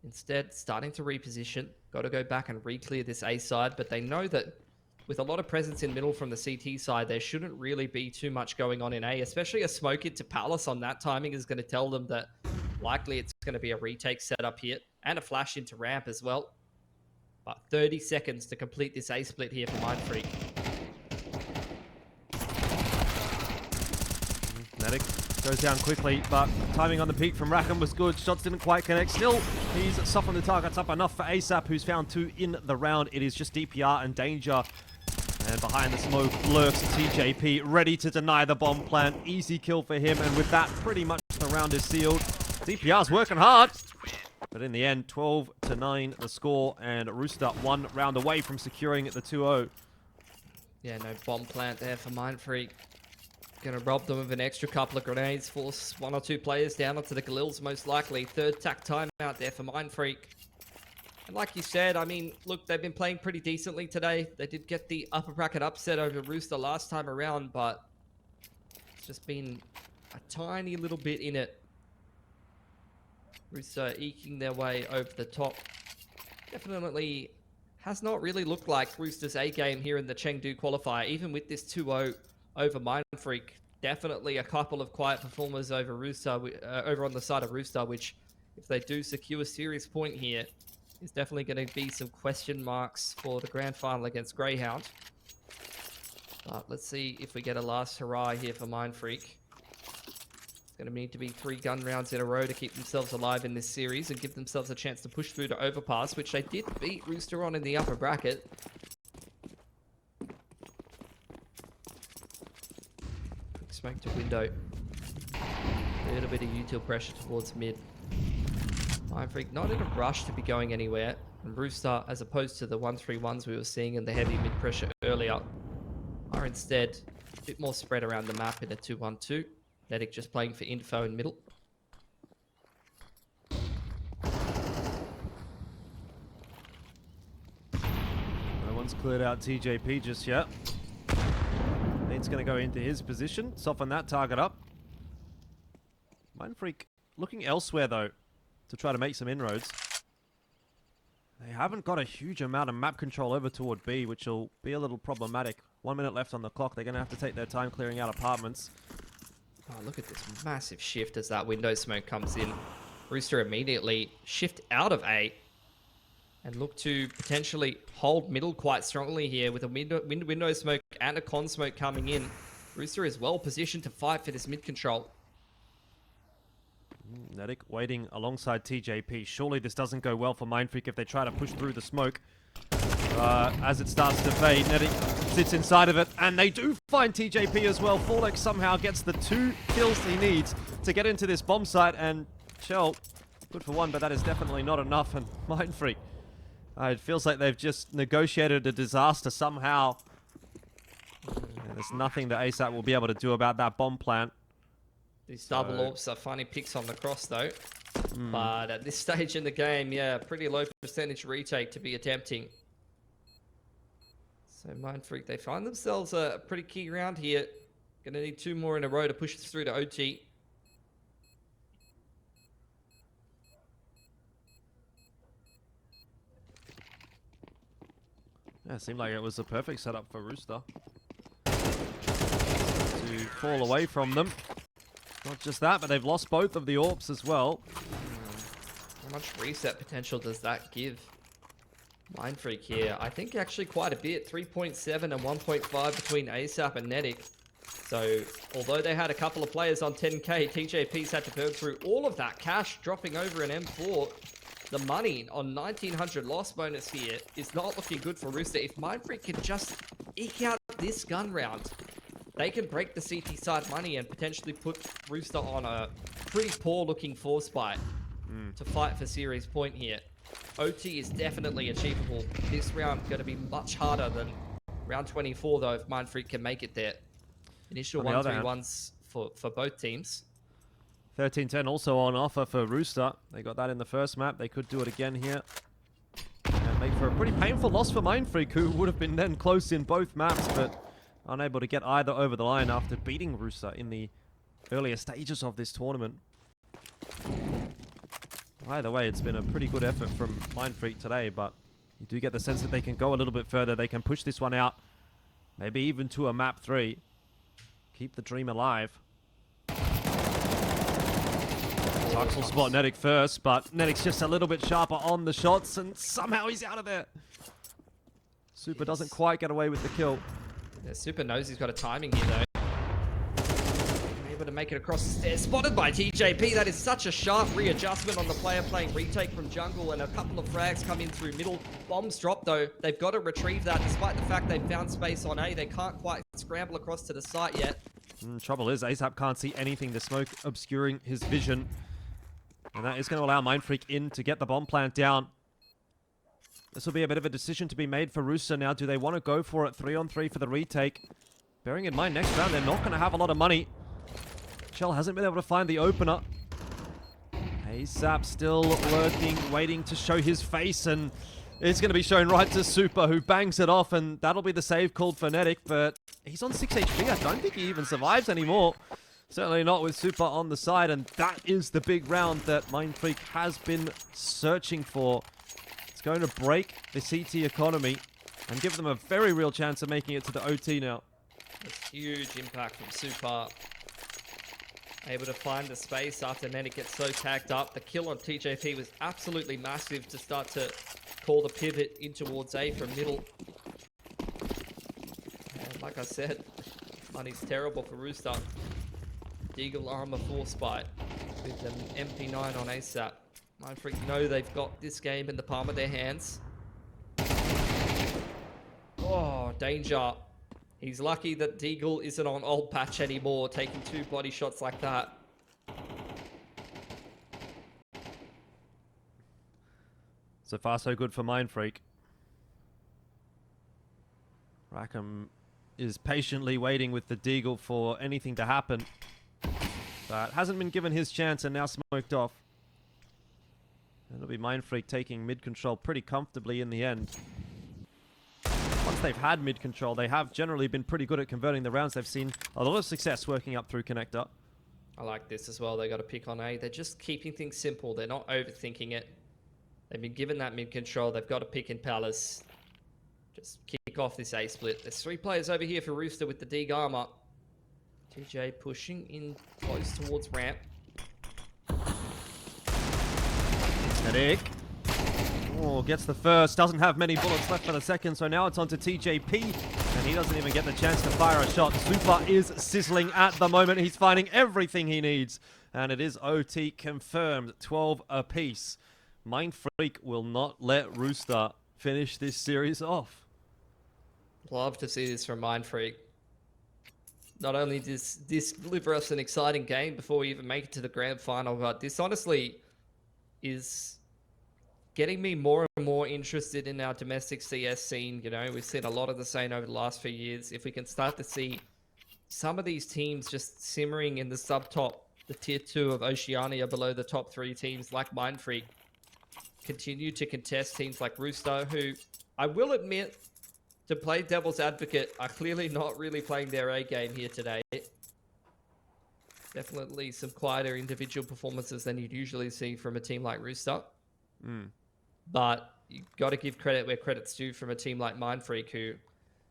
instead starting to reposition. Got to go back and re-clear this A side, but they know that with a lot of presence in middle from the CT side, there shouldn't really be too much going on in A, especially a smoke into Palace on that timing is going to tell them that likely it's going to be a retake setup here, and a flash into ramp as well. But 30 seconds to complete this A split here for Mindfreak. Medic goes down quickly, but timing on the peak from Rackham was good. Shots didn't quite connect. Still, he's softened the targets up enough for ASAP, who's found 2 in the round. It is just DPR and Danger. And behind the smoke lurks TJP, ready to deny the bomb plant. Easy kill for him, and with that, pretty much the round is sealed. DPR's working hard, but in the end, 12-9 the score, and Rooster 1 round away from securing the 2-0. Yeah, no bomb plant there for Mindfreak. Gonna rob them of an extra couple of grenades, force 1 or 2 players down onto the chelleos most likely. Third tack time out there for Mindfreak. And like you said, I mean, look, they've been playing pretty decently today. They did get the upper bracket upset over Rooster last time around, but it's just been a tiny little bit in it. Rooster eking their way over the top. Definitely has not really looked like Rooster's A game here in the Chengdu qualifier, even with this 2-0 over Mindfreak. Definitely a couple of quiet performers over Rooster, over on the side of Rooster, which, if they do secure a serious point here, is definitely going to be some question marks for the grand final against Greyhound. But let's see if we get a last hurrah here for Mindfreak. It's going to need to be 3 gun rounds in a row to keep themselves alive in this series and give themselves a chance to push through to Overpass, which they did beat Rooster on in the upper bracket. Quick smoke to window. A little bit of util pressure towards mid. Mindfreak not in a rush to be going anywhere, and Rooster, as opposed to the 1-3-1s we were seeing in the heavy mid pressure earlier, are instead a bit more spread around the map in a 2-1-2. Medic just playing for info in middle. No one's cleared out TJP just yet. Nate's going to go into his position, soften that target up. Mindfreak looking elsewhere though, to try to make some inroads. They haven't got a huge amount of map control over toward B, which will be a little problematic. 1 minute left on the clock. They're going to have to take their time clearing out apartments. Oh, look at this massive shift as that window smoke comes in. Rooster immediately shift out of A and look to potentially hold middle quite strongly here with a window smoke and a con smoke coming in. Rooster is well positioned to fight for this mid control. Nedic waiting alongside TJP. Surely this doesn't go well for Mindfreak if they try to push through the smoke. As it starts to fade, Netting sits inside of it, and they do find TJP as well. Forleks somehow gets the 2 kills he needs to get into this bomb site, and Chell, good for 1, but that is definitely not enough, and Mindfreak, it feels like they've just negotiated a disaster somehow. And there's nothing that ASAP will be able to do about that bomb plant. These double AWPs are finding picks on the cross though. But at this stage in the game, yeah, pretty low percentage retake to be attempting. So Mindfreak, they find themselves a pretty key round here. Gonna need 2 more in a row to push this through to OT. Yeah, it seemed like it was a perfect setup for Rooster to fall away from them. Not just that, but they've lost both of the AWPs as well. How much reset potential does that give Mindfreak here? I think actually quite a bit. 3.7 and 1.5 between ASAP and Netic. So, although they had a couple of players on 10k, TJP's had to burn through all of that cash, dropping over an M4. The money on 1900 loss bonus here is not looking good for Rooster. If Mindfreak can just eke out this gun round, they can break the CT side money and potentially put Rooster on a pretty poor looking force fight to fight for series point here. OT is definitely achievable. This round going to be much harder than round 24 though if Mindfreak can make it there. Initial 1-3-1s for both teams. 13-10 also on offer for Rooster. They got that in the first map. They could do it again here. And make for a pretty painful loss for Mindfreak, who would have been then close in both maps, but unable to get either over the line after beating Rooster in the earlier stages of this tournament. Either way, it's been a pretty good effort from Mindfreak today, but you do get the sense that they can go a little bit further. They can push this one out, maybe even to a map 3. Keep the dream alive. Tux will spot Netic first, but Netic's just a little bit sharper on the shots, and somehow he's out of there. Super doesn't quite get away with the kill. Yeah, Super knows he's got a timing here, though. Able to make it across the stairs. Spotted by TJP. That is such a sharp readjustment on the player playing retake from jungle, and a couple of frags come in through middle. Bombs drop, though. They've got to retrieve that. Despite the fact they've found space on A, they can't quite scramble across to the site yet. Trouble is, ASAP can't see anything. The smoke obscuring his vision. And that is going to allow Mindfreak in to get the bomb plant down. This will be a bit of a decision to be made for Rooster now. Do they want to go for it 3-on-3 for the retake? Bearing in mind, next round, they're not going to have a lot of money. Chell hasn't been able to find the opener. ASAP still lurking, waiting to show his face, and it's going to be shown right to Super, who bangs it off, and that'll be the save called for Netic, but he's on 6 HP. I don't think he even survives anymore. Certainly not with Super on the side, and that is the big round that Mindfreak has been searching for. It's going to break the CT economy and give them a very real chance of making it to the OT now. That's huge impact from Super. Able to find the space after Netic gets so tagged up. The kill on TJP was absolutely massive to start to call the pivot in towards A from middle. And like I said, money's terrible for Rooster. Deagle Armor Force Bite with an MP9 on ASAP. Mindfreak know they've got this game in the palm of their hands. Oh, danger. He's lucky that Deagle isn't on old patch anymore, taking 2 body shots like that. So far, so good for Mindfreak. Rackham is patiently waiting with the Deagle for anything to happen. But hasn't been given his chance and now smoked off. It'll be Mindfreak taking mid control pretty comfortably in the end. Once they've had mid control, they have generally been pretty good at converting the rounds. They've seen a lot of success working up through connector. I like this as well. They got a pick on A. They're just keeping things simple. They're not overthinking it. They've been given that mid control. They've got a pick in Palace. Just kick off this A split. There's 3 players over here for Rooster with the Deagle armor. TJ pushing in close towards ramp. Netic. Oh, gets the first. Doesn't have many bullets left for the second, so now it's on to TJP. And he doesn't even get the chance to fire a shot. Super is sizzling at the moment. He's finding everything he needs. And it is OT confirmed. 12 apiece. Mindfreak will not let Rooster finish this series off. Love to see this from Mindfreak. Not only does this deliver us an exciting game before we even make it to the grand final, but this honestly is getting me more and more interested in our domestic CS scene. You know, we've seen a lot of the same over the last few years. If we can start to see some of these teams just simmering in the sub-top, the tier 2 of Oceania below the top 3 teams like Mindfreak, continue to contest teams like Rooster, who I will admit, to play devil's advocate, are clearly not really playing their A game here today. Definitely some quieter individual performances than you'd usually see from a team like Rooster. But you got to give credit where credit's due from a team like Mindfreak, who,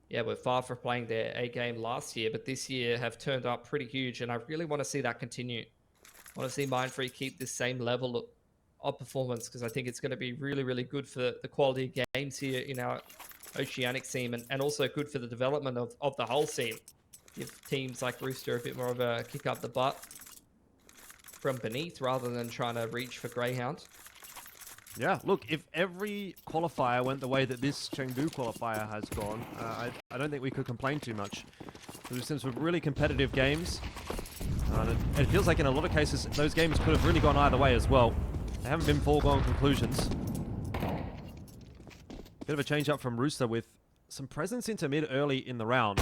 yeah, were far from playing their A game last year, but this year have turned up pretty huge, and I really want to see that continue. I want to see Mindfreak keep this same level of performance, because I think it's going to be really, really good for the quality of games here in our Oceanic scene, and also good for the development of the whole scene. Give teams like Rooster a bit more of a kick up the butt from beneath rather than trying to reach for Greyhound. Yeah, look, if every qualifier went the way that this Chengdu qualifier has gone, I don't think we could complain too much. We've seen some really competitive games. And it feels like in a lot of cases, those games could have really gone either way as well. They haven't been foregone conclusions. Bit of a change up from Rooster with some presence into mid early in the round.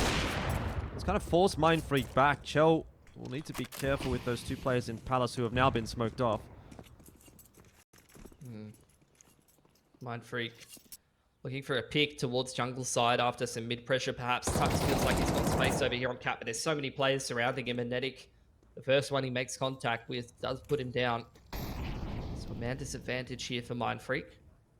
It's kind of forced Mindfreak back. Chell will need to be careful with those 2 players in Palace who have now been smoked off. Mindfreak looking for a pick towards jungle side after some mid pressure perhaps. Tux feels like he's got space over here on cap, but there's so many players surrounding him, and Netic, the first one he makes contact with, does put him down. So a man disadvantage here for Mindfreak.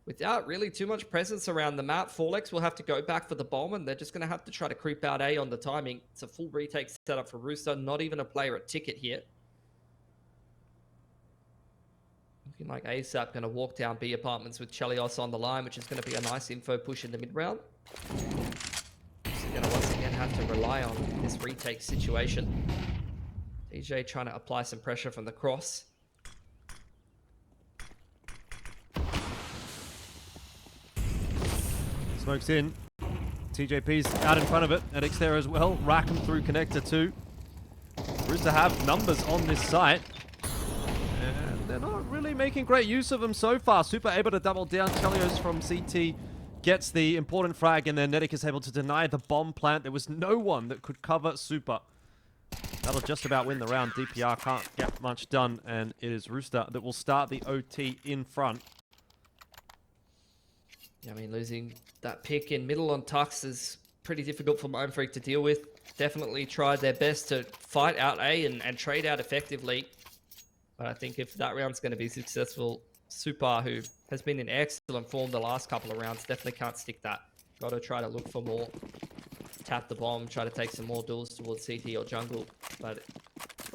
Without really too much presence around the map, Forleks will have to go back for the bomb, and they're just going to have to try to creep out A on the timing. It's a full retake setup for Rooster, not even a player at ticket here. Looking like ASAP going to walk down B apartments with chelleos on the line, which is going to be a nice info push in the mid round. So going to once again have to rely on this retake situation. DJ trying to apply some pressure from the cross. Smokes in. TJP's out in front of it. Edix there as well. Rack him through connector 2. Rooster have numbers on this site. And they're not really making great use of them so far. Super able to double down. chelleos from CT gets the important frag, and then Netic is able to deny the bomb plant. There was no one that could cover Super. That'll just about win the round. DPR can't get much done, and it is Rooster that will start the OT in front. I mean, losing that pick in middle on Tux is pretty difficult for Mindfreak to deal with. Definitely tried their best to fight out A and trade out effectively. But I think if that round's going to be successful, Super, who has been in excellent form the last couple of rounds, definitely can't stick that. Got to try to look for more. Tap the bomb, try to take some more duels towards CT or jungle. But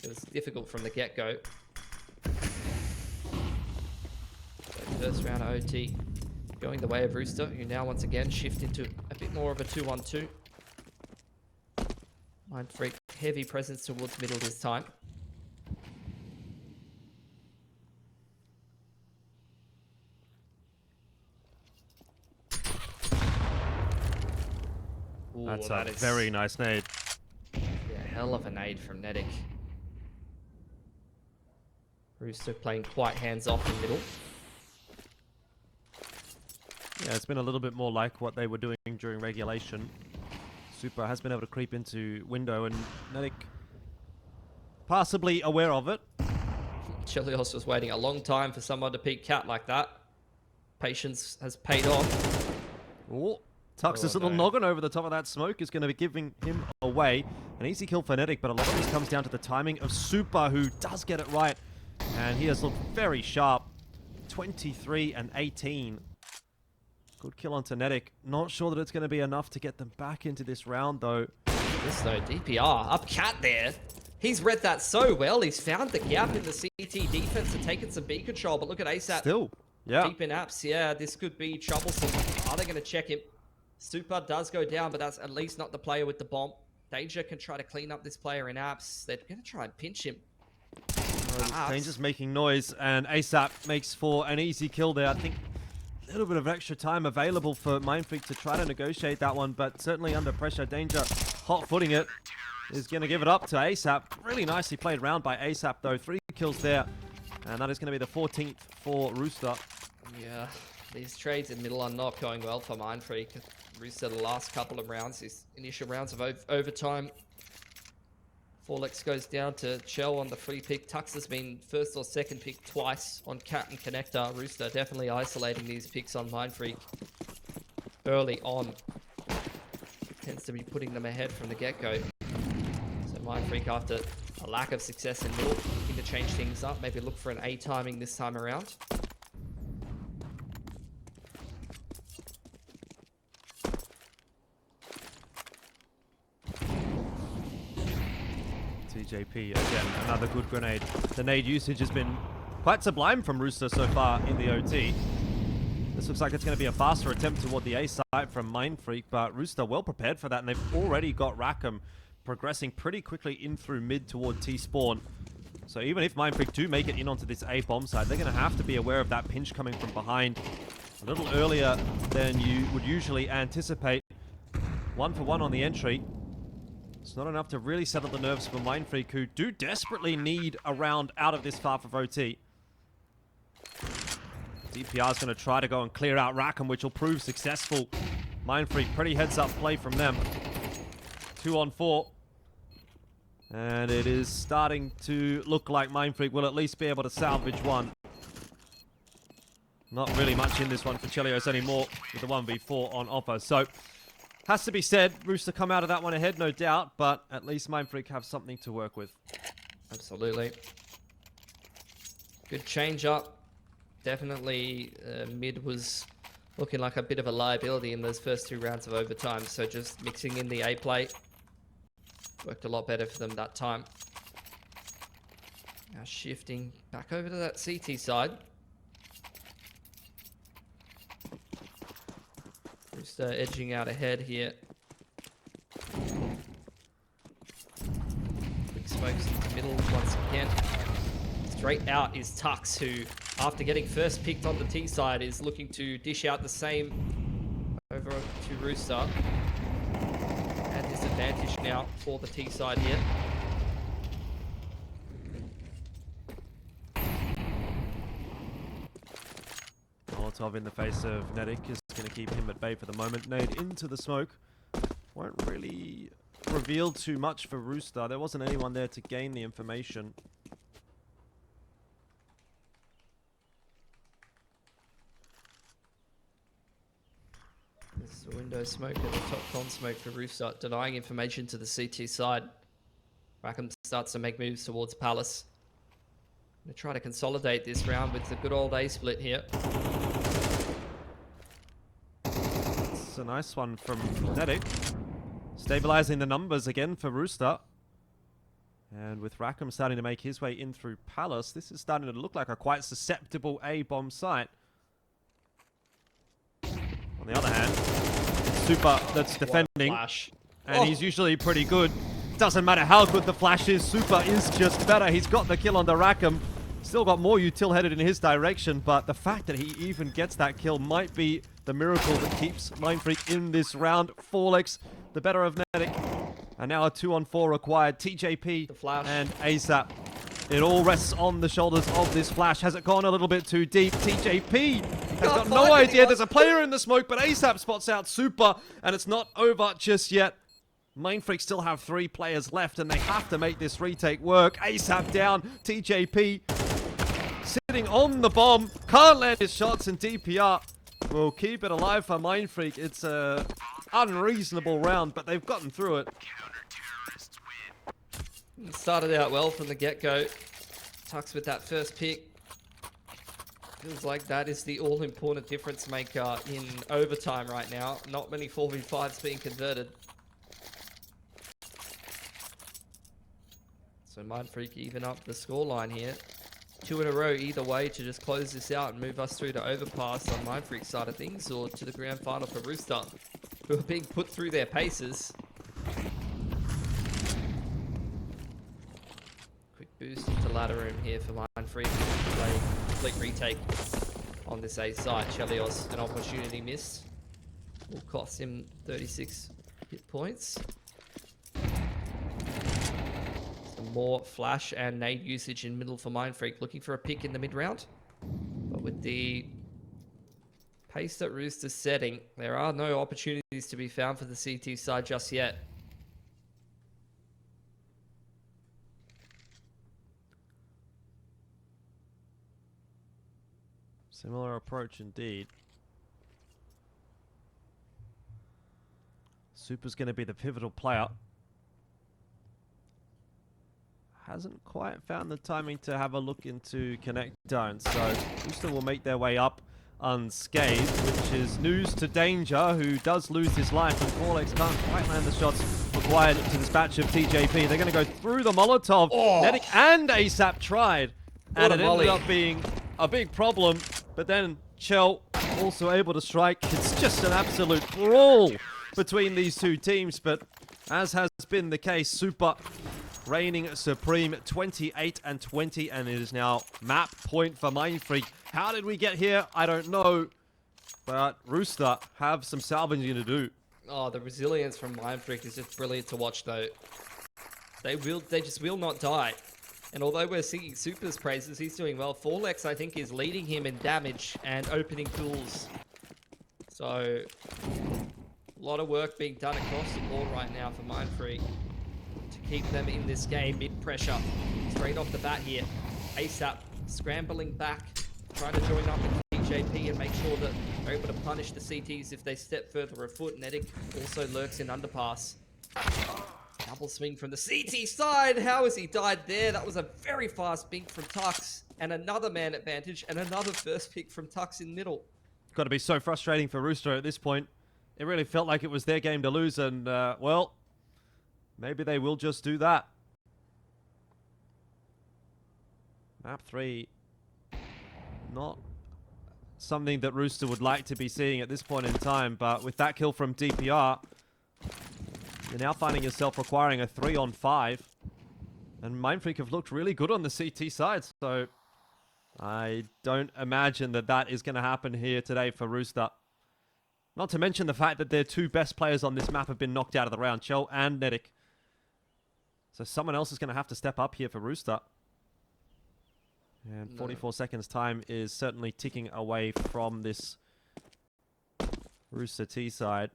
it was difficult from the get-go. So first round of OT going the way of Rooster, who now once again shift into a bit more of a 2-1-2. Mindfreak, heavy presence towards middle this time. Ooh, That's that a is very nice nade. a hell of a nade from Netic. Rooster playing quite hands-off in middle. Yeah, it's been a little bit more like what they were doing during regulation. Super has been able to creep into window, and Netic passably aware of it. chelleos was waiting a long time for someone to peek cat like that. Patience has paid off. Oh, Tux's Oh, little no. noggin over the top of that smoke is going to be giving him away. An easy kill for Netic, but a lot of this comes down to the timing of Super, who does get it right. And he has looked very sharp. 23 and 18. Good kill onto Netic. Not sure that it's going to be enough to get them back into this round, though. This though, DPR up cat there. He's read that so well. He's found the gap in the CT defense and taken some B control. But look at ASAP. Still, yeah. Deep in apps. Yeah, this could be troublesome. Are they going to check him? Super does go down, but that's at least not the player with the bomb. Danger can try to clean up this player in apps. They're going to try and pinch him. Danger's making noise, and ASAP makes for an easy kill there. I think little bit of extra time available for Mindfreak to try to negotiate that one, but certainly under pressure. Danger hot-footing it. Is going to give it up to ASAP. Really nicely played round by ASAP, though. 3 kills there. And that is going to be the 14th for Rooster. Yeah, these trades in middle are not going well for Mindfreak. Rooster the last couple of rounds, his initial rounds of overtime. Forleks goes down to Chell on the free pick. Tux has been first or second pick twice on Cat and Connector. Rooster definitely isolating these picks on Mindfreak early on. Tends to be putting them ahead from the get-go. So Mindfreak, after a lack of success in middle, looking to change things up. Maybe look for an A timing this time around. TJP, again, another good grenade. The nade usage has been quite sublime from Rooster so far in the OT. This looks like it's going to be a faster attempt toward the A side from Mindfreak, but Rooster well prepared for that, and they've already got Rackham progressing pretty quickly in through mid toward T-spawn. So even if Mindfreak do make it in onto this A bomb side, they're going to have to be aware of that pinch coming from behind a little earlier than you would usually anticipate. 1 for 1 on the entry. It's not enough to really settle the nerves for Mindfreak, who do desperately need a round out of this half of OT. DPR is going to try to go and clear out Rackham, which will prove successful. Mindfreak, pretty heads-up play from them. 2 on 4. And it is starting to look like Mindfreak will at least be able to salvage one. Not really much in this one for chelleos anymore with the 1v4 on offer. So, has to be said, Rooster come out of that one ahead, no doubt, but at least Mindfreak have something to work with. Absolutely. Good change up. Definitely mid was looking like a bit of a liability in those first 2 rounds of overtime, so just mixing in the A play worked a lot better for them that time. Now shifting back over to that CT side. Rooster edging out ahead here. Quick smokes in the middle once again. Straight out is Tux, who, after getting first picked on the T side, is looking to dish out the same over to Rooster. At his advantage now for the T side here. Molotov in the face of Nedic is going to keep him at bay for the moment. Nade into the smoke. Won't really reveal too much for Rooster. There wasn't anyone there to gain the information. This is the window smoke and the top con smoke for Rooster, denying information to the CT side. Rackham starts to make moves towards Palace. Gonna try to consolidate this round with the good old A split here. It's a nice one from Nedic. Stabilizing the numbers again for Rooster. And with Rackham starting to make his way in through Palace, this is starting to look like a quite susceptible A-bomb site. On the other hand, it's Super that's defending, and he's usually pretty good. Doesn't matter how good the flash is, Super is just better. He's got the kill on the Rackham. Still got more util headed in his direction, but the fact that he even gets that kill might be the miracle that keeps Mindfreak in this round. Forleks, the better of Nedic. And now a 2 on 4 required. TJP The flash. and ASAP. It all rests on the shoulders of this flash. Has it gone a little bit too deep? TJP has got no idea. There's a player in the smoke, but ASAP spots out Super, and it's not over just yet. Mindfreak still have 3 players left, and they have to make this retake work. ASAP down. TJP sitting on the bomb. Can't land his shots, and DPR will keep it alive for Mindfreak. It's a unreasonable round, but they've gotten through it. It started out well from the get-go. Tux with that first pick. Feels like that is the all-important difference maker in overtime right now. Not many 4v5s being converted. So Mindfreak even up the scoreline here. 2 in a row either way to just close this out and move us through to overpass on Mindfreak's side of things, or to the grand final for Rooster, who are being put through their paces. Quick boost into ladder room here for Mindfreak. Play complete retake on this A side. Chelleos, an opportunity missed. Will cost him 36 hit points. Some more flash and nade usage in middle for Mindfreak. Looking for a pick in the mid round. But with the pace that Rooster's setting, there are no opportunities to be found for the CT side just yet. Similar approach indeed. Super's going to be the pivotal player. Hasn't quite found the timing to have a look into connect down, so Rooster will make their way up unscathed, which is news to Danger, who does lose his life, and Forleks can't quite land the shots required to dispatch of TJP. They're going to go through the Molotov. Oh. Medic and ASAP tried, and What a it ended volley. up being a big problem, but then Chell also able to strike. It's just an absolute brawl between these two teams, but as has been the case, Super reigning supreme, 28 and 20, and it is now map point for Mindfreak. How did we get here? I don't know, but Rooster have some salvaging to do. Oh, the resilience from Mindfreak is just brilliant to watch, though. They just will not die. And although we're singing Super's praises, he's doing well. Forleks, I think, is leading him in damage and opening tools. So, a lot of work being done across the board right now for Mindfreak to keep them in this game mid-pressure. Straight off the bat here. ASAP scrambling back, trying to join up with TJP and make sure that they're able to punish the CTs if they step further afoot. Nedic also lurks in underpass. Double swing from the CT side. How has he died there? That was a very fast bink from Tux. And another man advantage and another first pick from Tux in middle. Got to be so frustrating for Rooster at this point. It really felt like it was their game to lose, and, well, maybe they will just do that. Map 3, not something that Rooster would like to be seeing at this point in time, but with that kill from DPR, you're now finding yourself requiring a 3-on-5. And Mindfreak have looked really good on the CT side, so I don't imagine that that is going to happen here today for Rooster. Not to mention the fact that their two best players on this map have been knocked out of the round, Chell and Nedic. So someone else is going to have to step up here for Rooster. And 44 seconds time is certainly ticking away from this Rooster T side.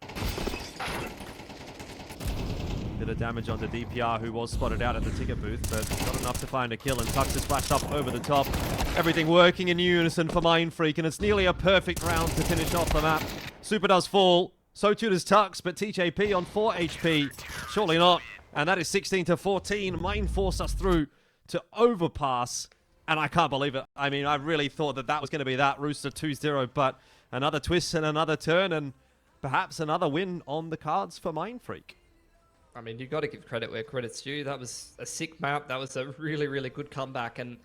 Bit of damage onto DPR, who was spotted out at the ticket booth, but not enough to find a kill, and Tux is flashed up over the top. Everything working in unison for Mindfreak, and it's nearly a perfect round to finish off the map. Super does fall, so too does Tux, but TJP on 4 HP. Surely not. And that is 16 to 14. Mind force us through to overpass, and I can't believe it. I mean, I really thought that that was going to be that Rooster 2-0, but another twist and another turn, and perhaps another win on the cards for Mindfreak. I mean, you've got to give credit where credit's due. That was a sick map. That was a really, really good comeback. And